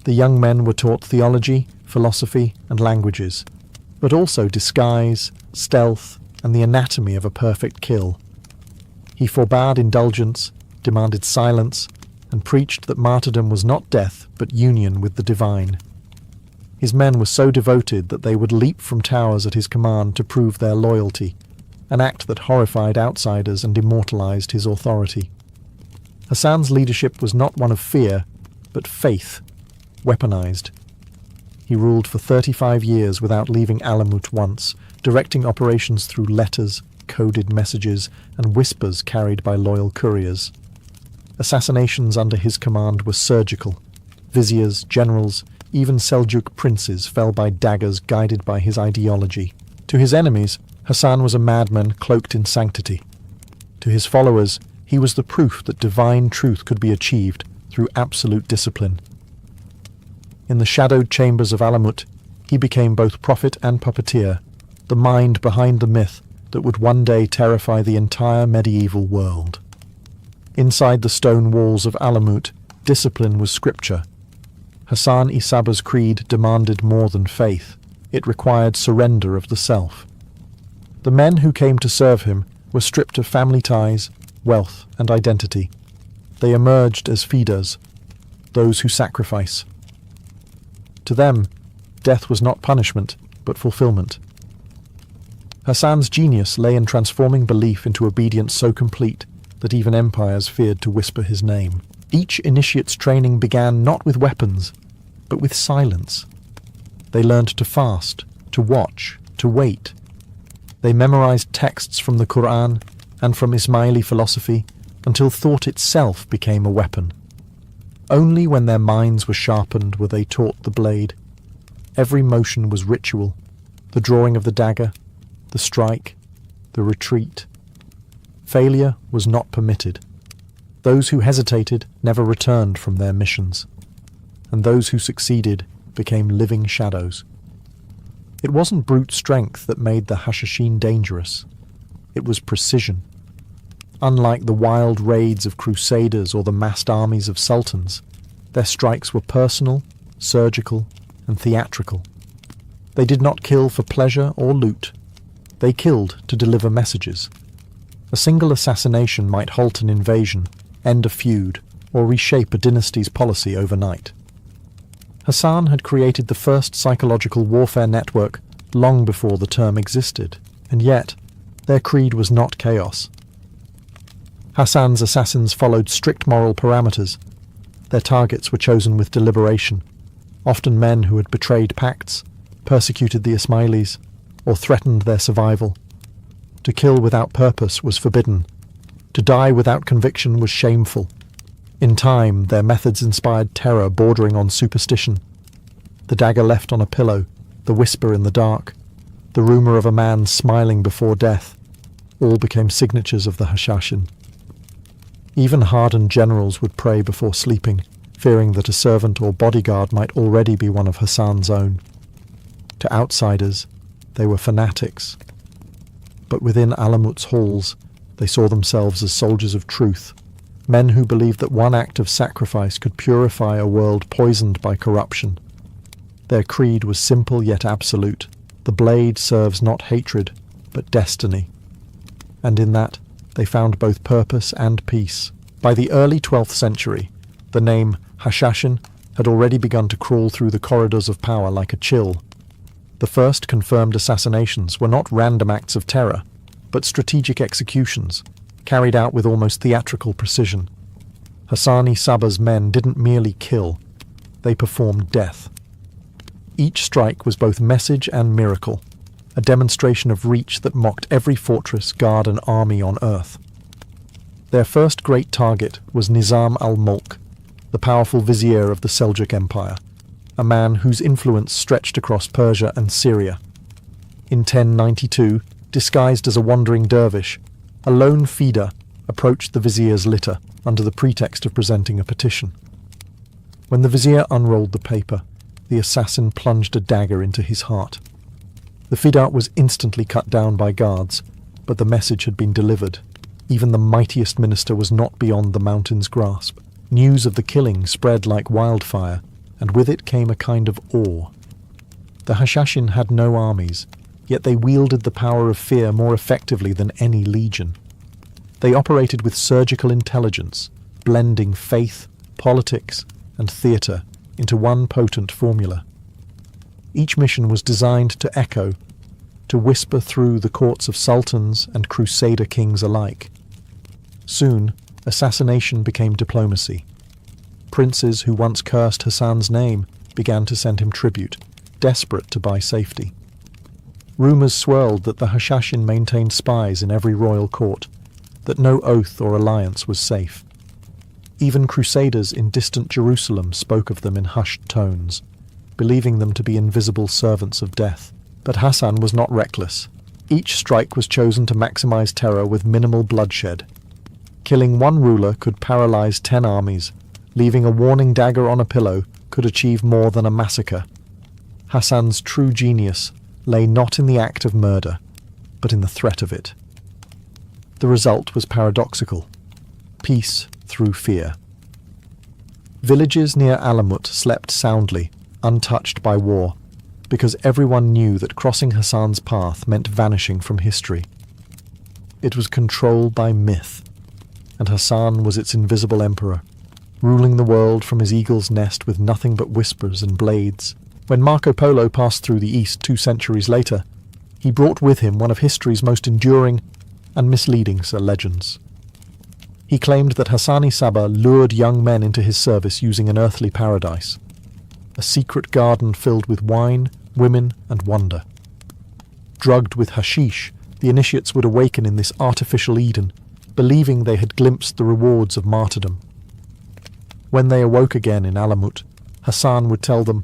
The young men were taught theology, philosophy, and languages, but also disguise, stealth, and the anatomy of a perfect kill. He forbade indulgence, demanded silence, and preached that martyrdom was not death, but union with the divine. His men were so devoted that they would leap from towers at his command to prove their loyalty, an act that horrified outsiders and immortalized his authority. Hassan's leadership was not one of fear, but faith, weaponized. He ruled for 35 years without leaving Alamut once, directing operations through letters, coded messages, and whispers carried by loyal couriers. Assassinations under his command were surgical. Viziers, generals, even Seljuk princes fell by daggers guided by his ideology. To his enemies, Hassan was a madman cloaked in sanctity. To his followers, he was the proof that divine truth could be achieved through absolute discipline. In the shadowed chambers of Alamut, he became both prophet and puppeteer, the mind behind the myth that would one day terrify the entire medieval world. Inside the stone walls of Alamut, discipline was scripture. Hassan-i-Sabah's creed demanded more than faith. It required surrender of the self. The men who came to serve him were stripped of family ties, wealth, and identity. They emerged as feeders, those who sacrifice. To them, death was not punishment, but fulfillment. Hassan's genius lay in transforming belief into obedience so complete that even empires feared to whisper his name. Each initiate's training began not with weapons, but with silence. They learned to fast, to watch, to wait. They memorized texts from the Quran and from Ismaili philosophy until thought itself became a weapon. Only when their minds were sharpened were they taught the blade. Every motion was ritual, the drawing of the dagger, the strike, the retreat. Failure was not permitted. Those who hesitated never returned from their missions, and those who succeeded became living shadows. It wasn't brute strength that made the Hashashin dangerous. It was precision. Unlike the wild raids of crusaders or the massed armies of sultans, their strikes were personal, surgical, and theatrical. They did not kill for pleasure or loot. They killed to deliver messages. A single assassination might halt an invasion, end a feud, or reshape a dynasty's policy overnight. Hassan had created the first psychological warfare network long before the term existed, and yet their creed was not chaos. Hassan's assassins followed strict moral parameters. Their targets were chosen with deliberation, often men who had betrayed pacts, persecuted the Ismailis, or threatened their survival. To kill without purpose was forbidden. To die without conviction was shameful. In time, their methods inspired terror bordering on superstition. The dagger left on a pillow, the whisper in the dark, the rumour of a man smiling before death, all became signatures of the Hashashin. Even hardened generals would pray before sleeping, fearing that a servant or bodyguard might already be one of Hassan's own. To outsiders, they were fanatics. But within Alamut's halls, they saw themselves as soldiers of truth, men who believed that one act of sacrifice could purify a world poisoned by corruption. Their creed was simple yet absolute. The blade serves not hatred, but destiny. And in that, they found both purpose and peace. By the early 12th century, the name Hashashin had already begun to crawl through the corridors of power like a chill. The first confirmed assassinations were not random acts of terror, but strategic executions, carried out with almost theatrical precision. Hassani Saba's men didn't merely kill, they performed death. Each strike was both message and miracle, a demonstration of reach that mocked every fortress, guard and army on earth. Their first great target was Nizam al-Mulk, the powerful vizier of the Seljuk Empire, a man whose influence stretched across Persia and Syria. In 1092, disguised as a wandering dervish, a lone feeder approached the vizier's litter under the pretext of presenting a petition. When the vizier unrolled the paper, the assassin plunged a dagger into his heart. The fidar was instantly cut down by guards, but the message had been delivered. Even the mightiest minister was not beyond the mountain's grasp. News of the killing spread like wildfire, and with it came a kind of awe. The Hashashin had no armies, yet they wielded the power of fear more effectively than any legion. They operated with surgical intelligence, blending faith, politics, and theatre into one potent formula. Each mission was designed to echo, to whisper through the courts of sultans and crusader kings alike. Soon, assassination became diplomacy. Princes who once cursed Hassan's name began to send him tribute, desperate to buy safety. Rumours swirled that the Hashashin maintained spies in every royal court, that no oath or alliance was safe. Even crusaders in distant Jerusalem spoke of them in hushed tones, believing them to be invisible servants of death. But Hassan was not reckless. Each strike was chosen to maximize terror with minimal bloodshed. Killing one ruler could paralyze 10 armies. Leaving a warning dagger on a pillow could achieve more than a massacre. Hassan's true genius lay not in the act of murder, but in the threat of it. The result was paradoxical. Peace through fear. Villages near Alamut slept soundly, untouched by war, because everyone knew that crossing Hassan's path meant vanishing from history. It was controlled by myth, and Hassan was its invisible emperor, ruling the world from his eagle's nest with nothing but whispers and blades, When Marco Polo passed through the East 2 centuries later, he brought with him one of history's most enduring and misleading legends. He claimed that Hassani Sabah lured young men into his service using an earthly paradise, a secret garden filled with wine, women, and wonder. Drugged with hashish, the initiates would awaken in this artificial Eden, believing they had glimpsed the rewards of martyrdom. When they awoke again in Alamut, Hassan would tell them,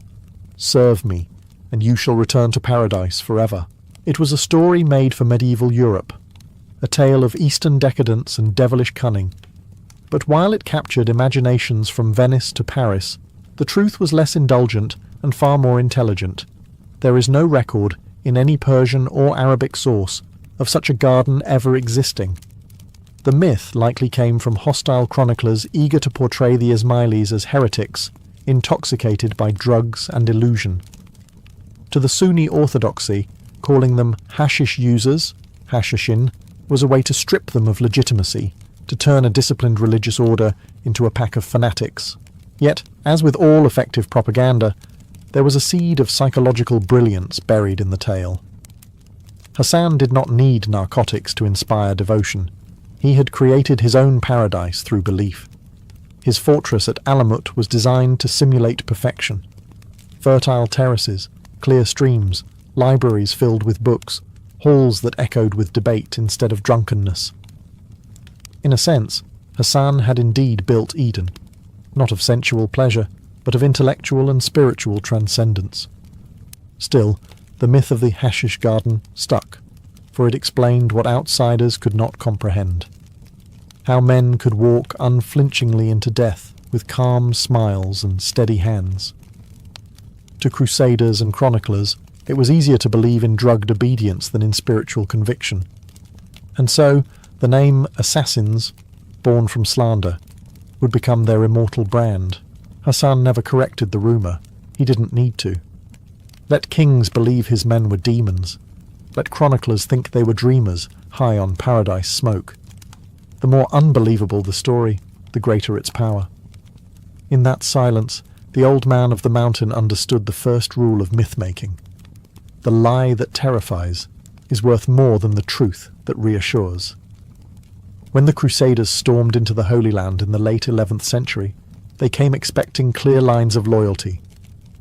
"Serve me, and you shall return to paradise forever." It was a story made for medieval Europe, a tale of Eastern decadence and devilish cunning. But while it captured imaginations from Venice to Paris, the truth was less indulgent and far more intelligent. There is no record, in any Persian or Arabic source, of such a garden ever existing. The myth likely came from hostile chroniclers eager to portray the Ismailis as heretics, intoxicated by drugs and illusion. To the Sunni orthodoxy, calling them hashish users, hashashin, was a way to strip them of legitimacy, to turn a disciplined religious order into a pack of fanatics. Yet, as with all effective propaganda, there was a seed of psychological brilliance buried in the tale. Hassan did not need narcotics to inspire devotion. He had created his own paradise through belief. His fortress at Alamut was designed to simulate perfection. Fertile terraces, clear streams, libraries filled with books, halls that echoed with debate instead of drunkenness. In a sense, Hassan had indeed built Eden, not of sensual pleasure, but of intellectual and spiritual transcendence. Still, the myth of the hashish garden stuck, for it explained what outsiders could not comprehend. How men could walk unflinchingly into death with calm smiles and steady hands. To crusaders and chroniclers, it was easier to believe in drugged obedience than in spiritual conviction. And so, the name assassins, born from slander, would become their immortal brand. Hassan never corrected the rumour. He didn't need to. Let kings believe his men were demons. Let chroniclers think they were dreamers, high on paradise smoke. The more unbelievable the story, the greater its power. In that silence, the old man of the mountain understood the first rule of myth-making. The lie that terrifies is worth more than the truth that reassures. When the Crusaders stormed into the Holy Land in the late 11th century, they came expecting clear lines of loyalty,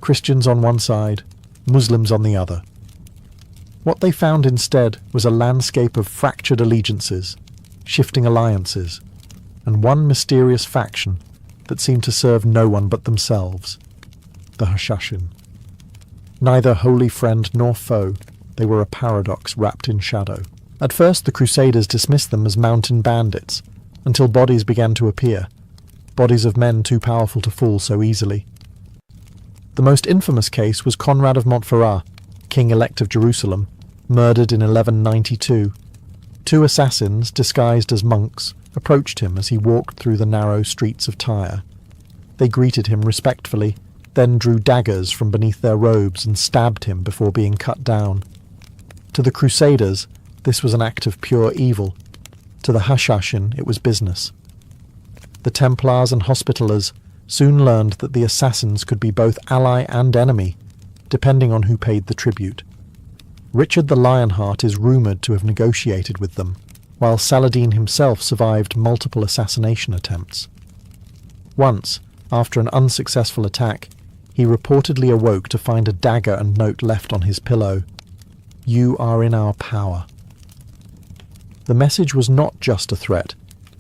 Christians on one side, Muslims on the other. What they found instead was a landscape of fractured allegiances, shifting alliances, and one mysterious faction that seemed to serve no one but themselves, the Hashashin. Neither holy friend nor foe, they were a paradox wrapped in shadow. At first the Crusaders dismissed them as mountain bandits, until bodies began to appear, bodies of men too powerful to fall so easily. The most infamous case was Conrad of Montferrat, king-elect of Jerusalem, murdered in 1192. 2 assassins, disguised as monks, approached him as he walked through the narrow streets of Tyre. They greeted him respectfully, then drew daggers from beneath their robes and stabbed him before being cut down. To the Crusaders, this was an act of pure evil. To the Hashashin, it was business. The Templars and Hospitallers soon learned that the assassins could be both ally and enemy, depending on who paid the tribute. Richard the Lionheart is rumoured to have negotiated with them, while Saladin himself survived multiple assassination attempts. Once, after an unsuccessful attack, he reportedly awoke to find a dagger and note left on his pillow. "You are in our power." The message was not just a threat.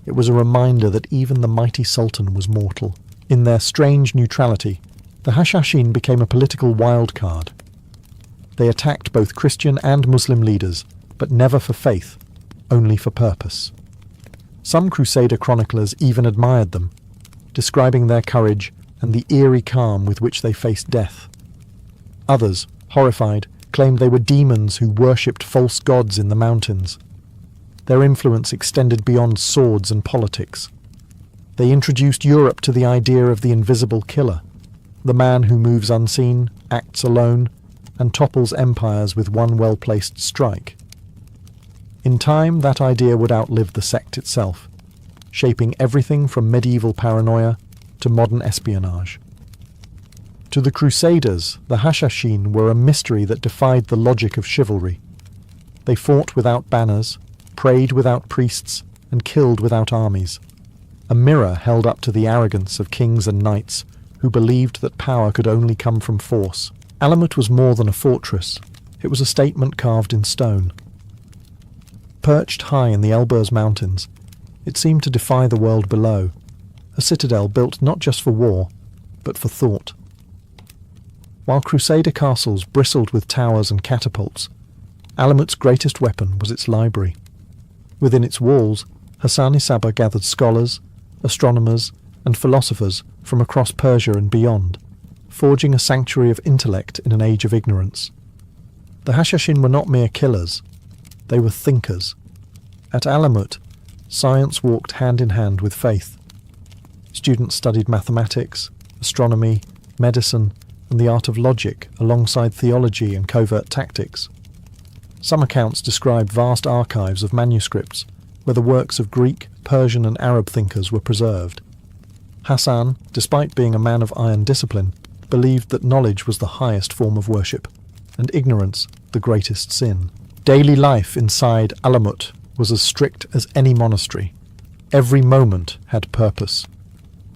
It was a reminder that even the mighty Sultan was mortal. In their strange neutrality, the Hashashin became a political wildcard. They attacked both Christian and Muslim leaders, but never for faith, only for purpose. Some Crusader chroniclers even admired them, describing their courage and the eerie calm with which they faced death. Others, horrified, claimed they were demons who worshipped false gods in the mountains. Their influence extended beyond swords and politics. They introduced Europe to the idea of the invisible killer, the man who moves unseen, acts alone, and topples empires with one well-placed strike. In time, that idea would outlive the sect itself, shaping everything from medieval paranoia to modern espionage. To the Crusaders, the Hashashin were a mystery that defied the logic of chivalry. They fought without banners, prayed without priests, and killed without armies. A mirror held up to the arrogance of kings and knights who believed that power could only come from force. Alamut was more than a fortress. It was a statement carved in stone. Perched high in the Elburz Mountains, it seemed to defy the world below, a citadel built not just for war, but for thought. While Crusader castles bristled with towers and catapults, Alamut's greatest weapon was its library. Within its walls, Hassan-i-Sabbah gathered scholars, astronomers, and philosophers from across Persia and beyond, forging a sanctuary of intellect in an age of ignorance. The Hashashin were not mere killers, they were thinkers. At Alamut, science walked hand in hand with faith. Students studied mathematics, astronomy, medicine, and the art of logic alongside theology and covert tactics. Some accounts describe vast archives of manuscripts where the works of Greek, Persian and Arab thinkers were preserved. Hassan, despite being a man of iron discipline, believed that knowledge was the highest form of worship, and ignorance the greatest sin. Daily life inside Alamut was as strict as any monastery. Every moment had purpose.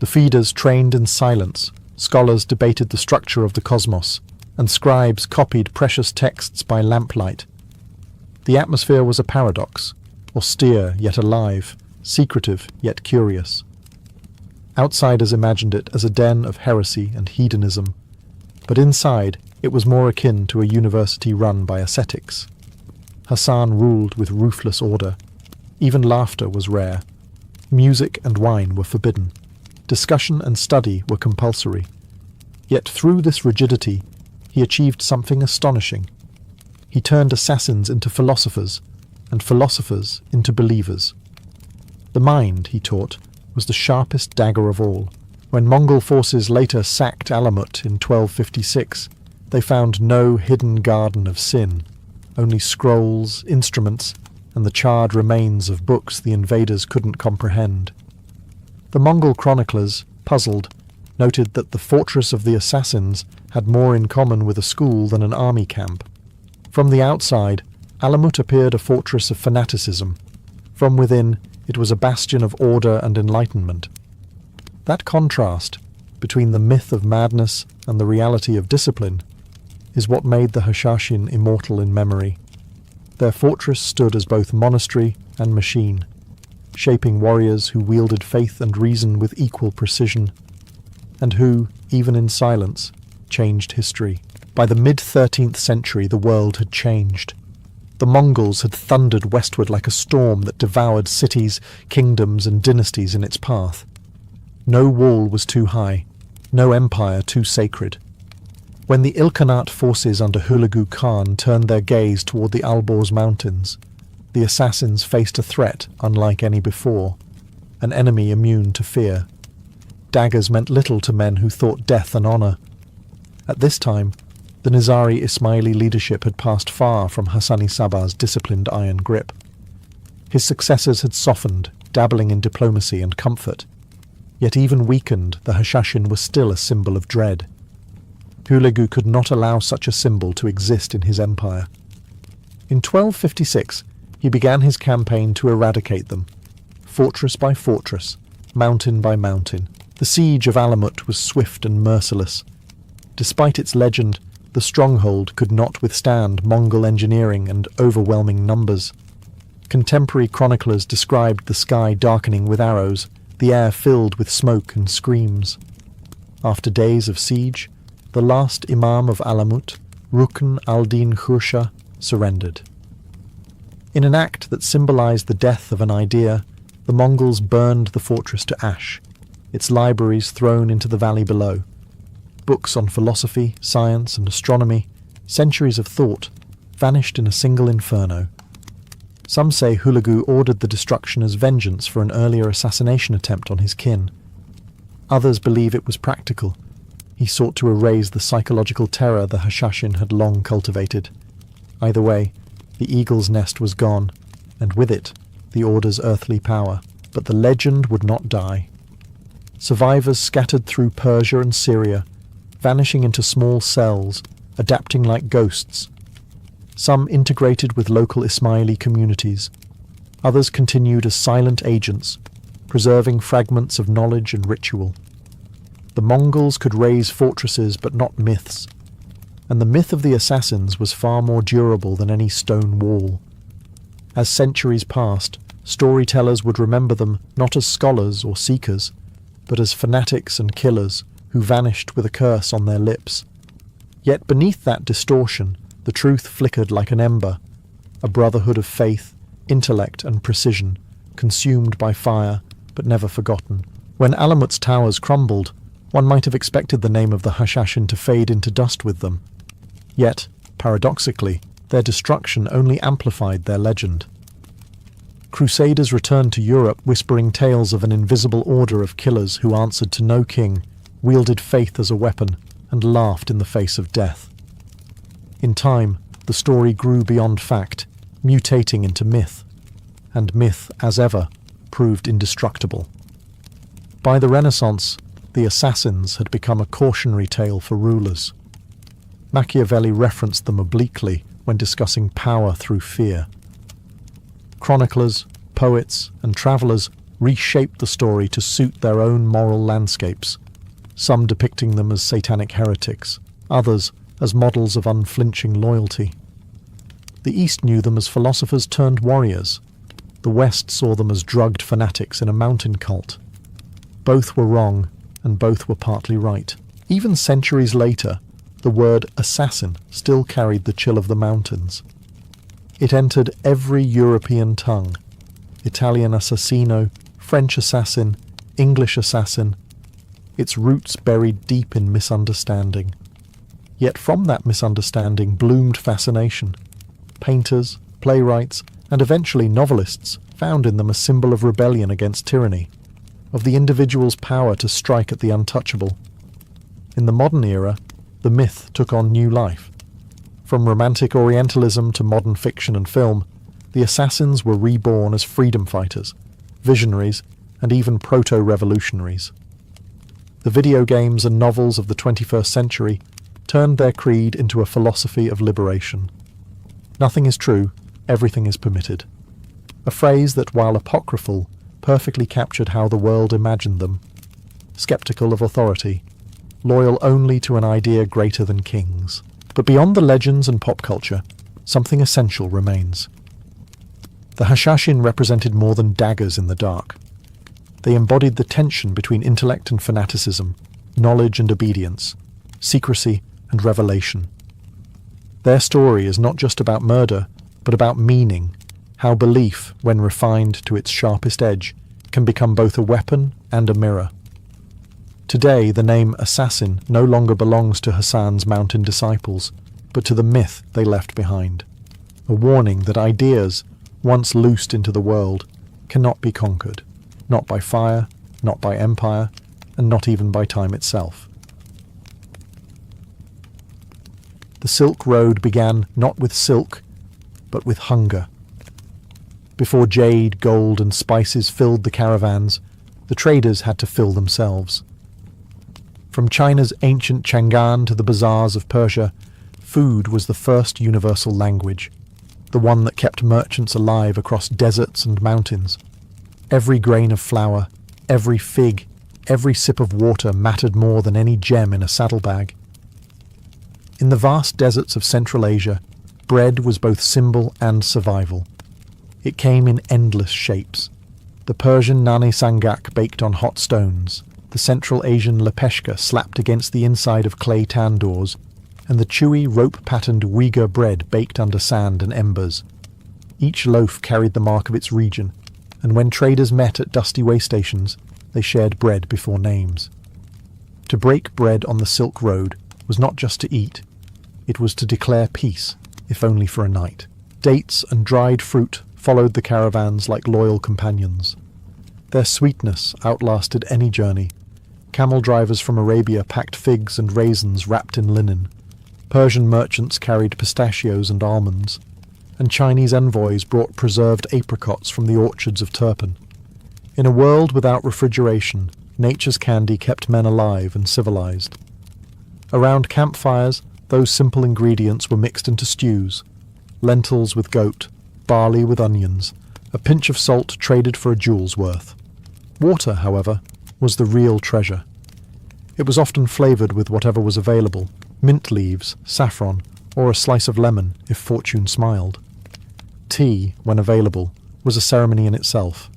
The feeders trained in silence, scholars debated the structure of the cosmos, and scribes copied precious texts by lamplight. The atmosphere was a paradox, austere yet alive, secretive yet curious. Outsiders imagined it as a den of heresy and hedonism, but inside it was more akin to a university run by ascetics. Hassan ruled with ruthless order. Even laughter was rare. Music and wine were forbidden. Discussion and study were compulsory. Yet through this rigidity, he achieved something astonishing. He turned assassins into philosophers, and philosophers into believers. The mind, he taught, was the sharpest dagger of all. When Mongol forces later sacked Alamut in 1256, they found no hidden garden of sin, only scrolls, instruments, and the charred remains of books the invaders couldn't comprehend. The Mongol chroniclers, puzzled, noted that the fortress of the assassins had more in common with a school than an army camp. From the outside, Alamut appeared a fortress of fanaticism. From within, it was a bastion of order and enlightenment. That contrast between the myth of madness and the reality of discipline is what made the Hashashin immortal in memory. Their fortress stood as both monastery and machine, shaping warriors who wielded faith and reason with equal precision, and who, even in silence, changed history. By the mid-13th century, the world had changed. The Mongols had thundered westward like a storm that devoured cities, kingdoms, and dynasties in its path. No wall was too high, no empire too sacred. When the Ilkhanate forces under Hulagu Khan turned their gaze toward the Elburz Mountains, the assassins faced a threat unlike any before, an enemy immune to fear. Daggers meant little to men who thought death an honor. At this time, the Nizari Ismaili leadership had passed far from Hassan-i-Sabbah's disciplined iron grip. His successors had softened, dabbling in diplomacy and comfort. Yet even weakened, the Hashashin were still a symbol of dread. Hulagu could not allow such a symbol to exist in his empire. In 1256, he began his campaign to eradicate them, fortress by fortress, mountain by mountain. The siege of Alamut was swift and merciless. Despite its legend, the stronghold could not withstand Mongol engineering and overwhelming numbers. Contemporary chroniclers described the sky darkening with arrows, the air filled with smoke and screams. After days of siege, the last Imam of Alamut, Rukn al-Din Khursha, surrendered. In an act that symbolized the death of an idea, the Mongols burned the fortress to ash, its libraries thrown into the valley below. Books on philosophy, science, and astronomy, centuries of thought, vanished in a single inferno. Some say Hulagu ordered the destruction as vengeance for an earlier assassination attempt on his kin. Others believe it was practical. He sought to erase the psychological terror the Hashashin had long cultivated. Either way, the eagle's nest was gone, and with it, the Order's earthly power. But the legend would not die. Survivors scattered through Persia and Syria vanishing into small cells, adapting like ghosts. Some integrated with local Ismaili communities. Others continued as silent agents, preserving fragments of knowledge and ritual. The Mongols could raise fortresses but not myths, and the myth of the assassins was far more durable than any stone wall. As centuries passed, storytellers would remember them not as scholars or seekers, but as fanatics and killers who vanished with a curse on their lips. Yet beneath that distortion, the truth flickered like an ember, a brotherhood of faith, intellect and precision, consumed by fire but never forgotten. When Alamut's towers crumbled, one might have expected the name of the Hashashin to fade into dust with them. Yet, paradoxically, their destruction only amplified their legend. Crusaders returned to Europe whispering tales of an invisible order of killers who answered to no king, wielded faith as a weapon, and laughed in the face of death. In time, the story grew beyond fact, mutating into myth, and myth, as ever, proved indestructible. By the Renaissance, the assassins had become a cautionary tale for rulers. Machiavelli referenced them obliquely when discussing power through fear. Chroniclers, poets, and travellers reshaped the story to suit their own moral landscapes, some depicting them as satanic heretics, others as models of unflinching loyalty. The East knew them as philosophers turned warriors. The West saw them as drugged fanatics in a mountain cult. Both were wrong, and both were partly right. Even centuries later, the word assassin still carried the chill of the mountains. It entered every European tongue. Italian assassino, French assassin, English assassin. Its roots buried deep in misunderstanding. Yet from that misunderstanding bloomed fascination. Painters, playwrights, and eventually novelists found in them a symbol of rebellion against tyranny, of the individual's power to strike at the untouchable. In the modern era, the myth took on new life. From romantic Orientalism to modern fiction and film, the assassins were reborn as freedom fighters, visionaries, and even proto-revolutionaries. The video games and novels of the 21st century turned their creed into a philosophy of liberation. Nothing is true, everything is permitted. A phrase that, while apocryphal, perfectly captured how the world imagined them. Skeptical of authority, loyal only to an idea greater than kings. But beyond the legends and pop culture, something essential remains. The Hashashin represented more than daggers in the dark. They embodied the tension between intellect and fanaticism, knowledge and obedience, secrecy and revelation. Their story is not just about murder, but about meaning, how belief, when refined to its sharpest edge, can become both a weapon and a mirror. Today, the name assassin no longer belongs to Hassan's mountain disciples, but to the myth they left behind. A warning that ideas, once loosed into the world, cannot be conquered, not by fire, not by empire, and not even by time itself. The Silk Road began not with silk, but with hunger. Before jade, gold, and spices filled the caravans, the traders had to fill themselves. From China's ancient Chang'an to the bazaars of Persia, food was the first universal language, the one that kept merchants alive across deserts and mountains. Every grain of flour, every fig, every sip of water mattered more than any gem in a saddlebag. In the vast deserts of Central Asia, bread was both symbol and survival. It came in endless shapes. The Persian nani sangak baked on hot stones, the Central Asian lepeshka slapped against the inside of clay tandoors, and the chewy, rope-patterned Uyghur bread baked under sand and embers. Each loaf carried the mark of its region, and when traders met at dusty way stations, they shared bread before names. To break bread on the Silk Road was not just to eat, it was to declare peace, if only for a night. Dates and dried fruit followed the caravans like loyal companions. Their sweetness outlasted any journey. Camel drivers from Arabia packed figs and raisins wrapped in linen. Persian merchants carried pistachios and almonds, and Chinese envoys brought preserved apricots from the orchards of Turpan. In a world without refrigeration, nature's candy kept men alive and civilized. Around campfires, those simple ingredients were mixed into stews: lentils with goat, barley with onions, a pinch of salt traded for a jewel's worth. Water, however, was the real treasure. It was often flavoured with whatever was available: mint leaves, saffron, or a slice of lemon if fortune smiled. Tea, when available, was a ceremony in itself.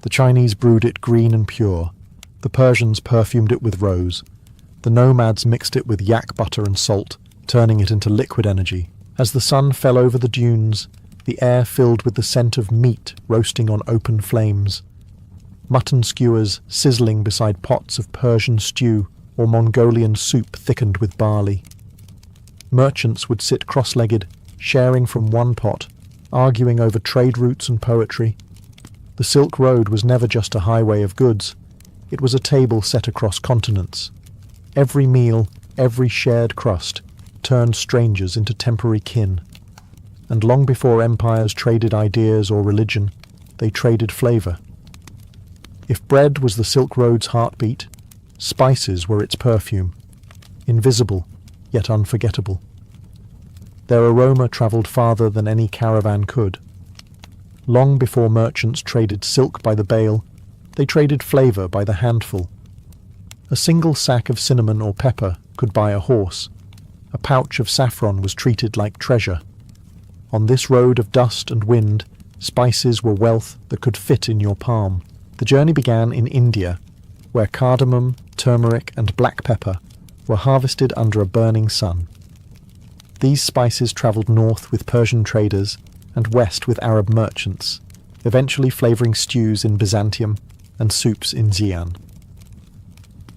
The Chinese brewed it green and pure. The Persians perfumed it with rose. The nomads mixed it with yak butter and salt, turning it into liquid energy. As the sun fell over the dunes, the air filled with the scent of meat roasting on open flames. Mutton skewers sizzling beside pots of Persian stew or Mongolian soup thickened with barley. Merchants would sit cross-legged, sharing from one pot, arguing over trade routes and poetry. The Silk Road was never just a highway of goods. It was a table set across continents. Every meal, every shared crust, turned strangers into temporary kin. And long before empires traded ideas or religion, they traded flavour. If bread was the Silk Road's heartbeat, spices were its perfume, invisible yet unforgettable. Their aroma travelled farther than any caravan could. Long before merchants traded silk by the bale, they traded flavour by the handful. A single sack of cinnamon or pepper could buy a horse. A pouch of saffron was treated like treasure. On this road of dust and wind, spices were wealth that could fit in your palm. The journey began in India, where cardamom, turmeric, and black pepper were harvested under a burning sun. These spices travelled north with Persian traders and west with Arab merchants, eventually flavouring stews in Byzantium and soups in Xi'an.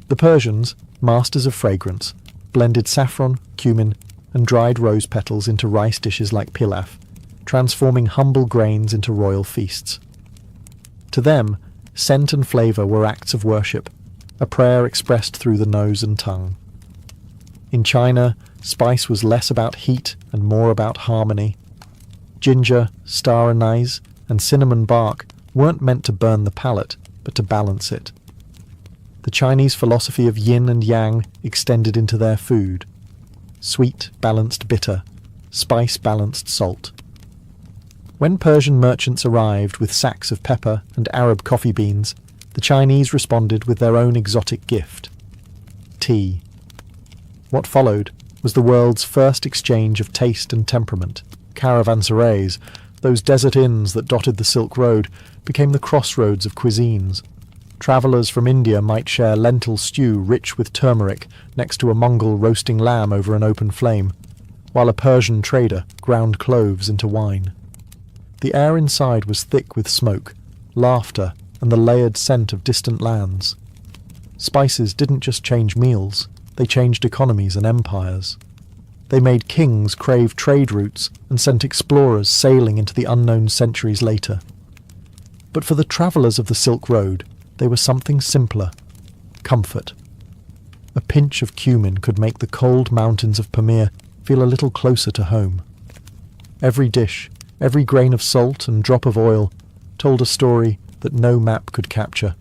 The Persians, masters of fragrance, blended saffron, cumin, and dried rose petals into rice dishes like pilaf, transforming humble grains into royal feasts. To them, scent and flavour were acts of worship, a prayer expressed through the nose and tongue. In China, spice was less about heat and more about harmony. Ginger, star anise, and cinnamon bark weren't meant to burn the palate, but to balance it. The Chinese philosophy of yin and yang extended into their food. Sweet balanced bitter, spice balanced salt. When Persian merchants arrived with sacks of pepper and Arab coffee beans, the Chinese responded with their own exotic gift: tea. What followed was the world's first exchange of taste and temperament. Caravanserais, those desert inns that dotted the Silk Road, became the crossroads of cuisines. Travellers from India might share lentil stew rich with turmeric next to a Mongol roasting lamb over an open flame, while a Persian trader ground cloves into wine. The air inside was thick with smoke, laughter, and the layered scent of distant lands. Spices didn't just change meals, they changed economies and empires. They made kings crave trade routes and sent explorers sailing into the unknown centuries later. But for the travellers of the Silk Road, they were something simpler: comfort. A pinch of cumin could make the cold mountains of Pamir feel a little closer to home. Every dish, every grain of salt and drop of oil told a story that no map could capture.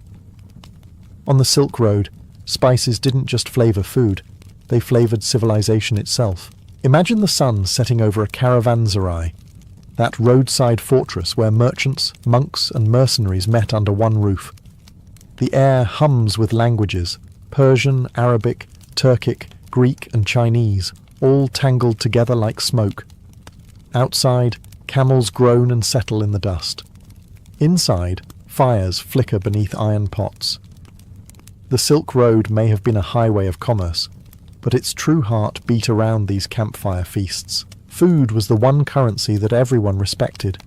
On the Silk Road, spices didn't just flavour food, they flavoured civilization itself. Imagine the sun setting over a caravanserai, that roadside fortress where merchants, monks and mercenaries met under one roof. The air hums with languages: Persian, Arabic, Turkic, Greek and Chinese, all tangled together like smoke. Outside, camels groan and settle in the dust. Inside, fires flicker beneath iron pots. The Silk Road may have been a highway of commerce, but its true heart beat around these campfire feasts. Food was the one currency that everyone respected.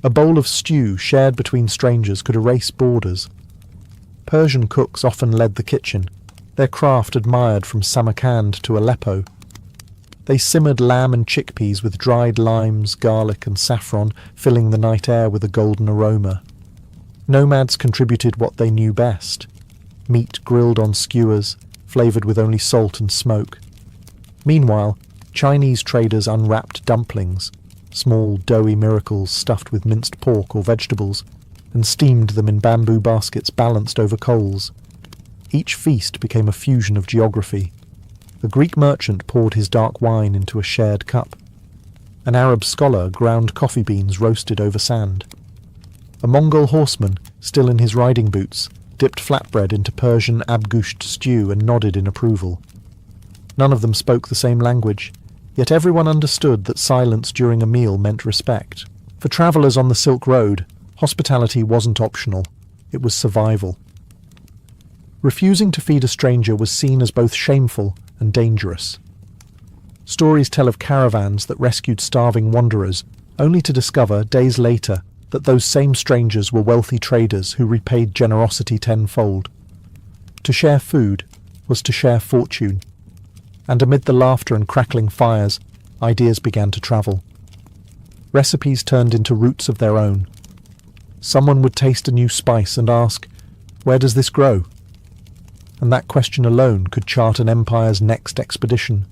A bowl of stew shared between strangers could erase borders. Persian cooks often led the kitchen, their craft admired from Samarkand to Aleppo. They simmered lamb and chickpeas with dried limes, garlic and saffron, filling the night air with a golden aroma. Nomads contributed what they knew best: meat grilled on skewers, flavoured with only salt and smoke. Meanwhile, Chinese traders unwrapped dumplings, small doughy miracles stuffed with minced pork or vegetables, and steamed them in bamboo baskets balanced over coals. Each feast became a fusion of geography, A Greek merchant poured his dark wine into a shared cup. An Arab scholar ground coffee beans roasted over sand. A Mongol horseman, still in his riding boots, dipped flatbread into Persian abgusht stew and nodded in approval. None of them spoke the same language, yet everyone understood that silence during a meal meant respect. For travellers on the Silk Road, hospitality wasn't optional, it was survival. Refusing to feed a stranger was seen as both shameful and dangerous. Stories tell of caravans that rescued starving wanderers, only to discover, days later, that those same strangers were wealthy traders who repaid generosity tenfold. To share food was to share fortune, and amid the laughter and crackling fires, ideas began to travel. Recipes turned into routes of their own. Someone would taste a new spice and ask, "Where does this grow?" And that question alone could chart an empire's next expedition.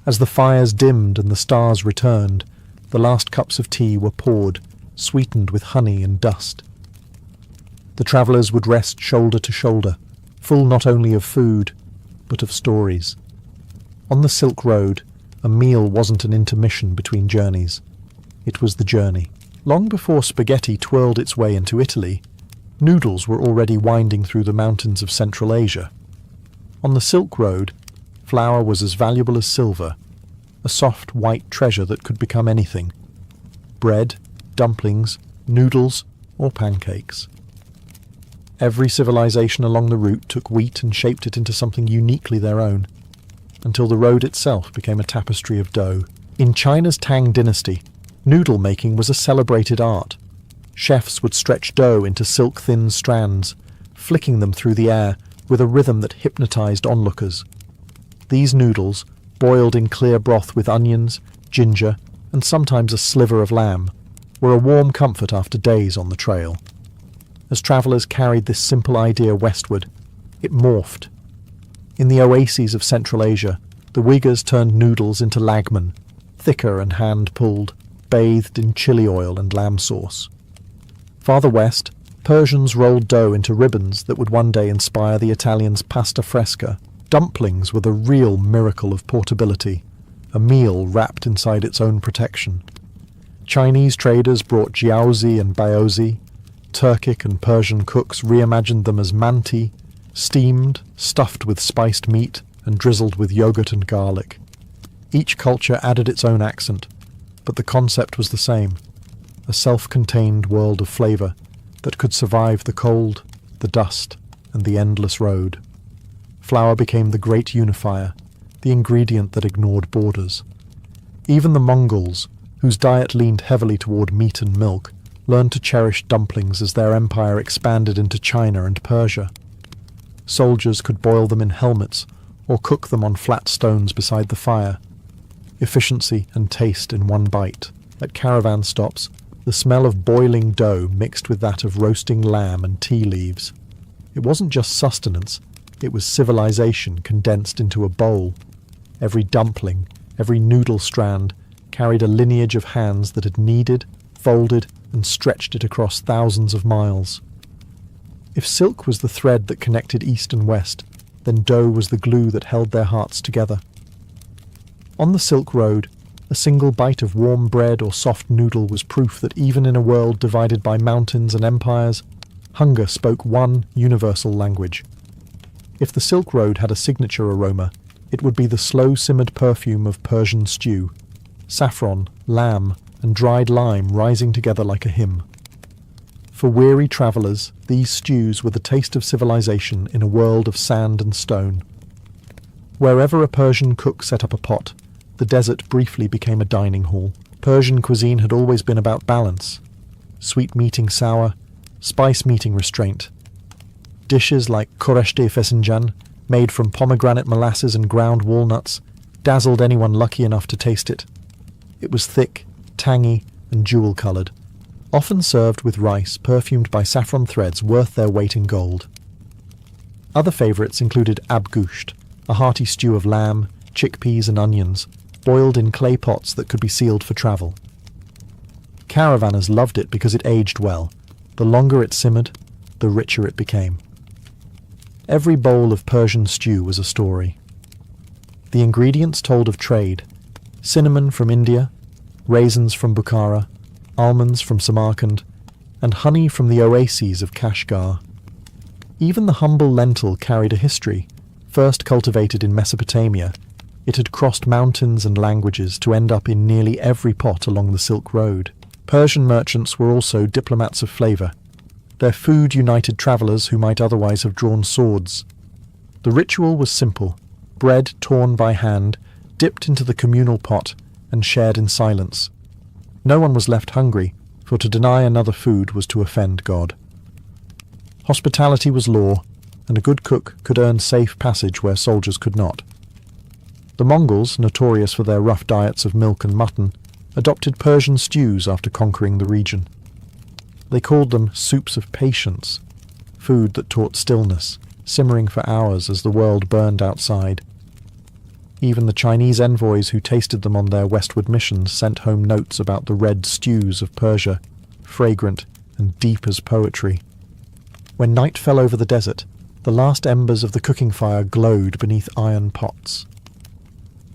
As the fires dimmed and the stars returned, the last cups of tea were poured, sweetened with honey and dust. The travellers would rest shoulder to shoulder, full not only of food, but of stories. On the Silk Road, a meal wasn't an intermission between journeys. It was the journey. Long before spaghetti twirled its way into Italy, noodles were already winding through the mountains of Central Asia. On the Silk Road, flour was as valuable as silver, a soft white treasure that could become anything: bread, dumplings, noodles, or pancakes. Every civilization along the route took wheat and shaped it into something uniquely their own, until the road itself became a tapestry of dough. In China's Tang dynasty, noodle making was a celebrated art. Chefs would stretch dough into silk-thin strands, flicking them through the air with a rhythm that hypnotized onlookers. These noodles, boiled in clear broth with onions, ginger, and sometimes a sliver of lamb, were a warm comfort after days on the trail. As travellers carried this simple idea westward, it morphed. In the oases of Central Asia, the Uyghurs turned noodles into lagman, thicker and hand-pulled, bathed in chili oil and lamb sauce. Farther west, Persians rolled dough into ribbons that would one day inspire the Italians' pasta fresca. Dumplings were the real miracle of portability, a meal wrapped inside its own protection. Chinese traders brought jiaozi and baozi. Turkic and Persian cooks reimagined them as manti, steamed, stuffed with spiced meat, and drizzled with yogurt and garlic. Each culture added its own accent, but the concept was the same: a self-contained world of flavour that could survive the cold, the dust, and the endless road. Flour became the great unifier, the ingredient that ignored borders. Even the Mongols, whose diet leaned heavily toward meat and milk, learned to cherish dumplings as their empire expanded into China and Persia. Soldiers could boil them in helmets or cook them on flat stones beside the fire. Efficiency and taste in one bite. At caravan stops, the smell of boiling dough mixed with that of roasting lamb and tea leaves. It wasn't just sustenance, it was civilization condensed into a bowl. Every dumpling, every noodle strand carried a lineage of hands that had kneaded, folded, and stretched it across thousands of miles. If silk was the thread that connected east and west, then dough was the glue that held their hearts together. On the Silk Road, a single bite of warm bread or soft noodle was proof that even in a world divided by mountains and empires, hunger spoke one universal language. If the Silk Road had a signature aroma, it would be the slow-simmered perfume of Persian stew, saffron, lamb, and dried lime rising together like a hymn. For weary travellers, these stews were the taste of civilization in a world of sand and stone. Wherever a Persian cook set up a pot, the desert briefly became a dining hall. Persian cuisine had always been about balance: sweet meeting sour, spice meeting restraint. Dishes like koreşte fesincan, made from pomegranate molasses and ground walnuts, dazzled anyone lucky enough to taste it. It was thick, tangy, and jewel-coloured, often served with rice perfumed by saffron threads worth their weight in gold. Other favourites included abgusht, a hearty stew of lamb, chickpeas and onions, boiled in clay pots that could be sealed for travel. Caravanners loved it because it aged well. The longer it simmered, the richer it became. Every bowl of Persian stew was a story. The ingredients told of trade: cinnamon from India, raisins from Bukhara, almonds from Samarkand, and honey from the oases of Kashgar. Even the humble lentil carried a history. First cultivated in Mesopotamia, it had crossed mountains and languages to end up in nearly every pot along the Silk Road. Persian merchants were also diplomats of flavour. Their food united travellers who might otherwise have drawn swords. The ritual was simple: bread torn by hand, dipped into the communal pot, and shared in silence. No one was left hungry, for to deny another food was to offend God. Hospitality was law, and a good cook could earn safe passage where soldiers could not. The Mongols, notorious for their rough diets of milk and mutton, adopted Persian stews after conquering the region. They called them soups of patience, food that taught stillness, simmering for hours as the world burned outside. Even the Chinese envoys who tasted them on their westward missions sent home notes about the red stews of Persia, fragrant and deep as poetry. When night fell over the desert, the last embers of the cooking fire glowed beneath iron pots.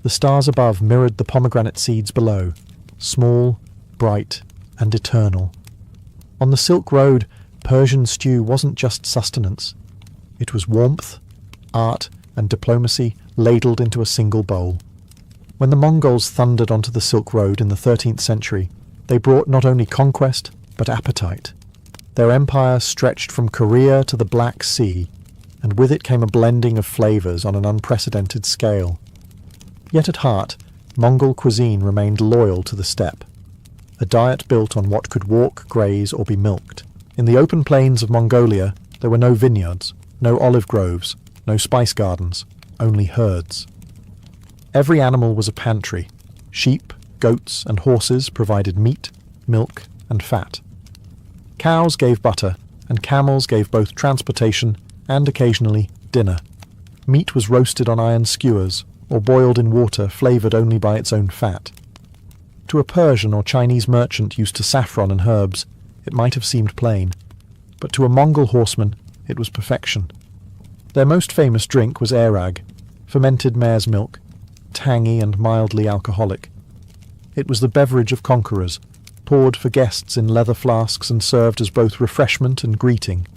The stars above mirrored the pomegranate seeds below, small, bright, and eternal. On the Silk Road, Persian stew wasn't just sustenance. It was warmth, art, and diplomacy ladled into a single bowl. When the Mongols thundered onto the Silk Road in the 13th century, they brought not only conquest, but appetite. Their empire stretched from Korea to the Black Sea, and with it came a blending of flavours on an unprecedented scale. Yet at heart, Mongol cuisine remained loyal to the steppe, a diet built on what could walk, graze, or be milked. In the open plains of Mongolia, there were no vineyards, no olive groves, no spice gardens, only herds. Every animal was a pantry. Sheep, goats, and horses provided meat, milk, and fat. Cows gave butter, and camels gave both transportation and occasionally dinner. Meat was roasted on iron skewers, or boiled in water flavoured only by its own fat. To a Persian or Chinese merchant used to saffron and herbs, it might have seemed plain, but to a Mongol horseman it was perfection. Their most famous drink was airag, fermented mare's milk, tangy and mildly alcoholic. It was the beverage of conquerors, poured for guests in leather flasks and served as both refreshment and greeting.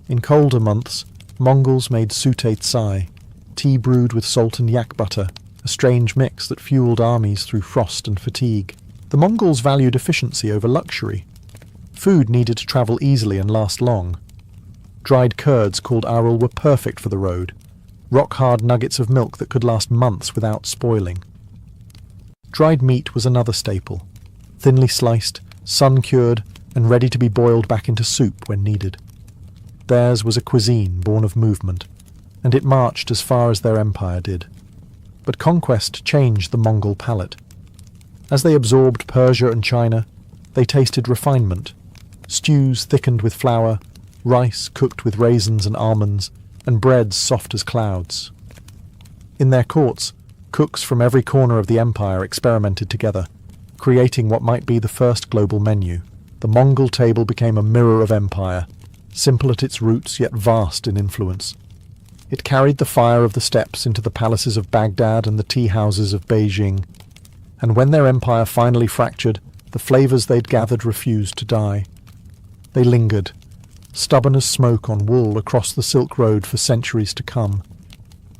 In colder months, Mongols made sute tsai, tea brewed with salt and yak butter, a strange mix that fueled armies through frost and fatigue. The Mongols valued efficiency over luxury. Food needed to travel easily and last long. Dried curds called arul were perfect for the road, rock-hard nuggets of milk that could last months without spoiling. Dried meat was another staple, thinly sliced, sun-cured, and ready to be boiled back into soup when needed. Theirs was a cuisine born of movement, and it marched as far as their empire did. But conquest changed the Mongol palate. As they absorbed Persia and China, they tasted refinement: stews thickened with flour, rice cooked with raisins and almonds, and breads soft as clouds. In their courts, cooks from every corner of the empire experimented together, creating what might be the first global menu. The Mongol table became a mirror of empire, simple at its roots yet vast in influence. It carried the fire of the steppes into the palaces of Baghdad and the tea-houses of Beijing, and when their empire finally fractured, the flavours they'd gathered refused to die. They lingered, stubborn as smoke on wool across the Silk Road for centuries to come.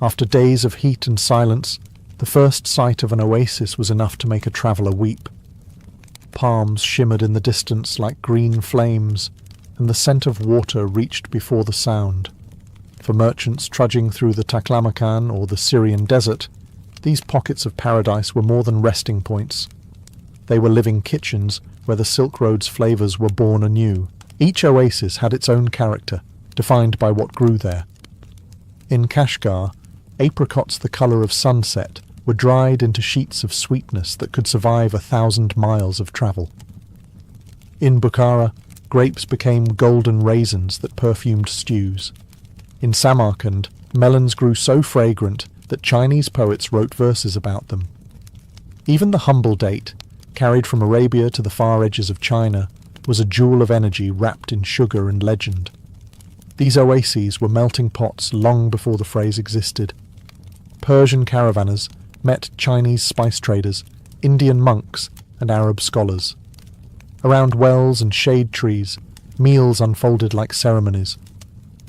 After days of heat and silence, the first sight of an oasis was enough to make a traveller weep. Palms shimmered in the distance like green flames, and the scent of water reached before the sound. For merchants trudging through the Taklamakan or the Syrian desert, these pockets of paradise were more than resting points. They were living kitchens where the Silk Road's flavours were born anew. Each oasis had its own character, defined by what grew there. In Kashgar, apricots the colour of sunset were dried into sheets of sweetness that could survive 1,000 miles of travel. In Bukhara, grapes became golden raisins that perfumed stews. In Samarkand, melons grew so fragrant that Chinese poets wrote verses about them. Even the humble date, carried from Arabia to the far edges of China, was a jewel of energy wrapped in sugar and legend. These oases were melting pots long before the phrase existed. Persian caravanners met Chinese spice traders, Indian monks, and Arab scholars. Around wells and shade trees, meals unfolded like ceremonies.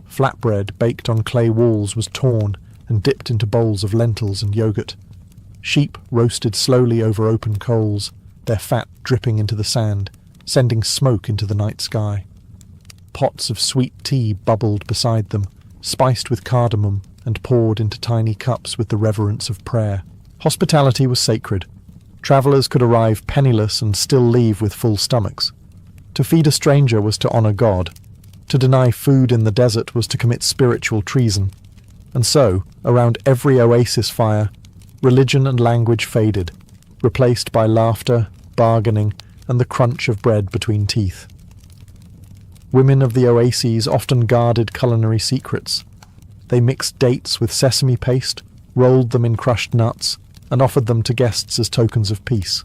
Flatbread baked on clay walls was torn and dipped into bowls of lentils and yogurt. Sheep roasted slowly over open coals, their fat dripping into the sand, sending smoke into the night sky. Pots of sweet tea bubbled beside them, spiced with cardamom and poured into tiny cups with the reverence of prayer. Hospitality was sacred. Travellers could arrive penniless and still leave with full stomachs. To feed a stranger was to honour God. To deny food in the desert was to commit spiritual treason. And so, around every oasis fire, religion and language faded, replaced by laughter, bargaining, and the crunch of bread between teeth. Women of the oases often guarded culinary secrets. They mixed dates with sesame paste, rolled them in crushed nuts, and offered them to guests as tokens of peace.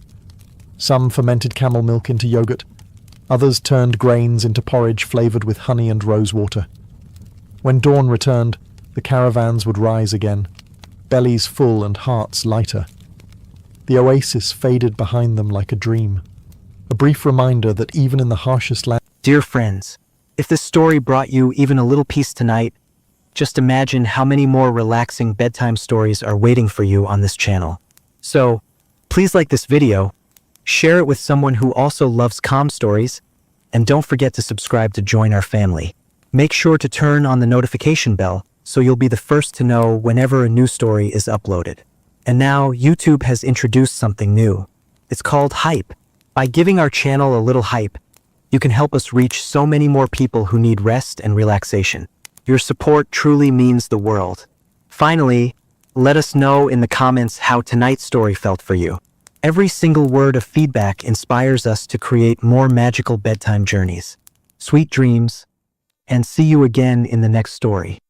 Some fermented camel milk into yogurt, others turned grains into porridge flavoured with honey and rosewater. When dawn returned, the caravans would rise again, bellies full and hearts lighter. The oasis faded behind them like a dream, a brief reminder that even in the harshest land... Dear friends, if this story brought you even a little peace tonight, just imagine how many more relaxing bedtime stories are waiting for you on this channel. So, please like this video, share it with someone who also loves calm stories, and don't forget to subscribe to join our family. Make sure to turn on the notification bell so you'll be the first to know whenever a new story is uploaded. And now, YouTube has introduced something new. It's called Hype. By giving our channel a little hype, you can help us reach so many more people who need rest and relaxation. Your support truly means the world. Finally, let us know in the comments how tonight's story felt for you. Every single word of feedback inspires us to create more magical bedtime journeys. Sweet dreams, and see you again in the next story.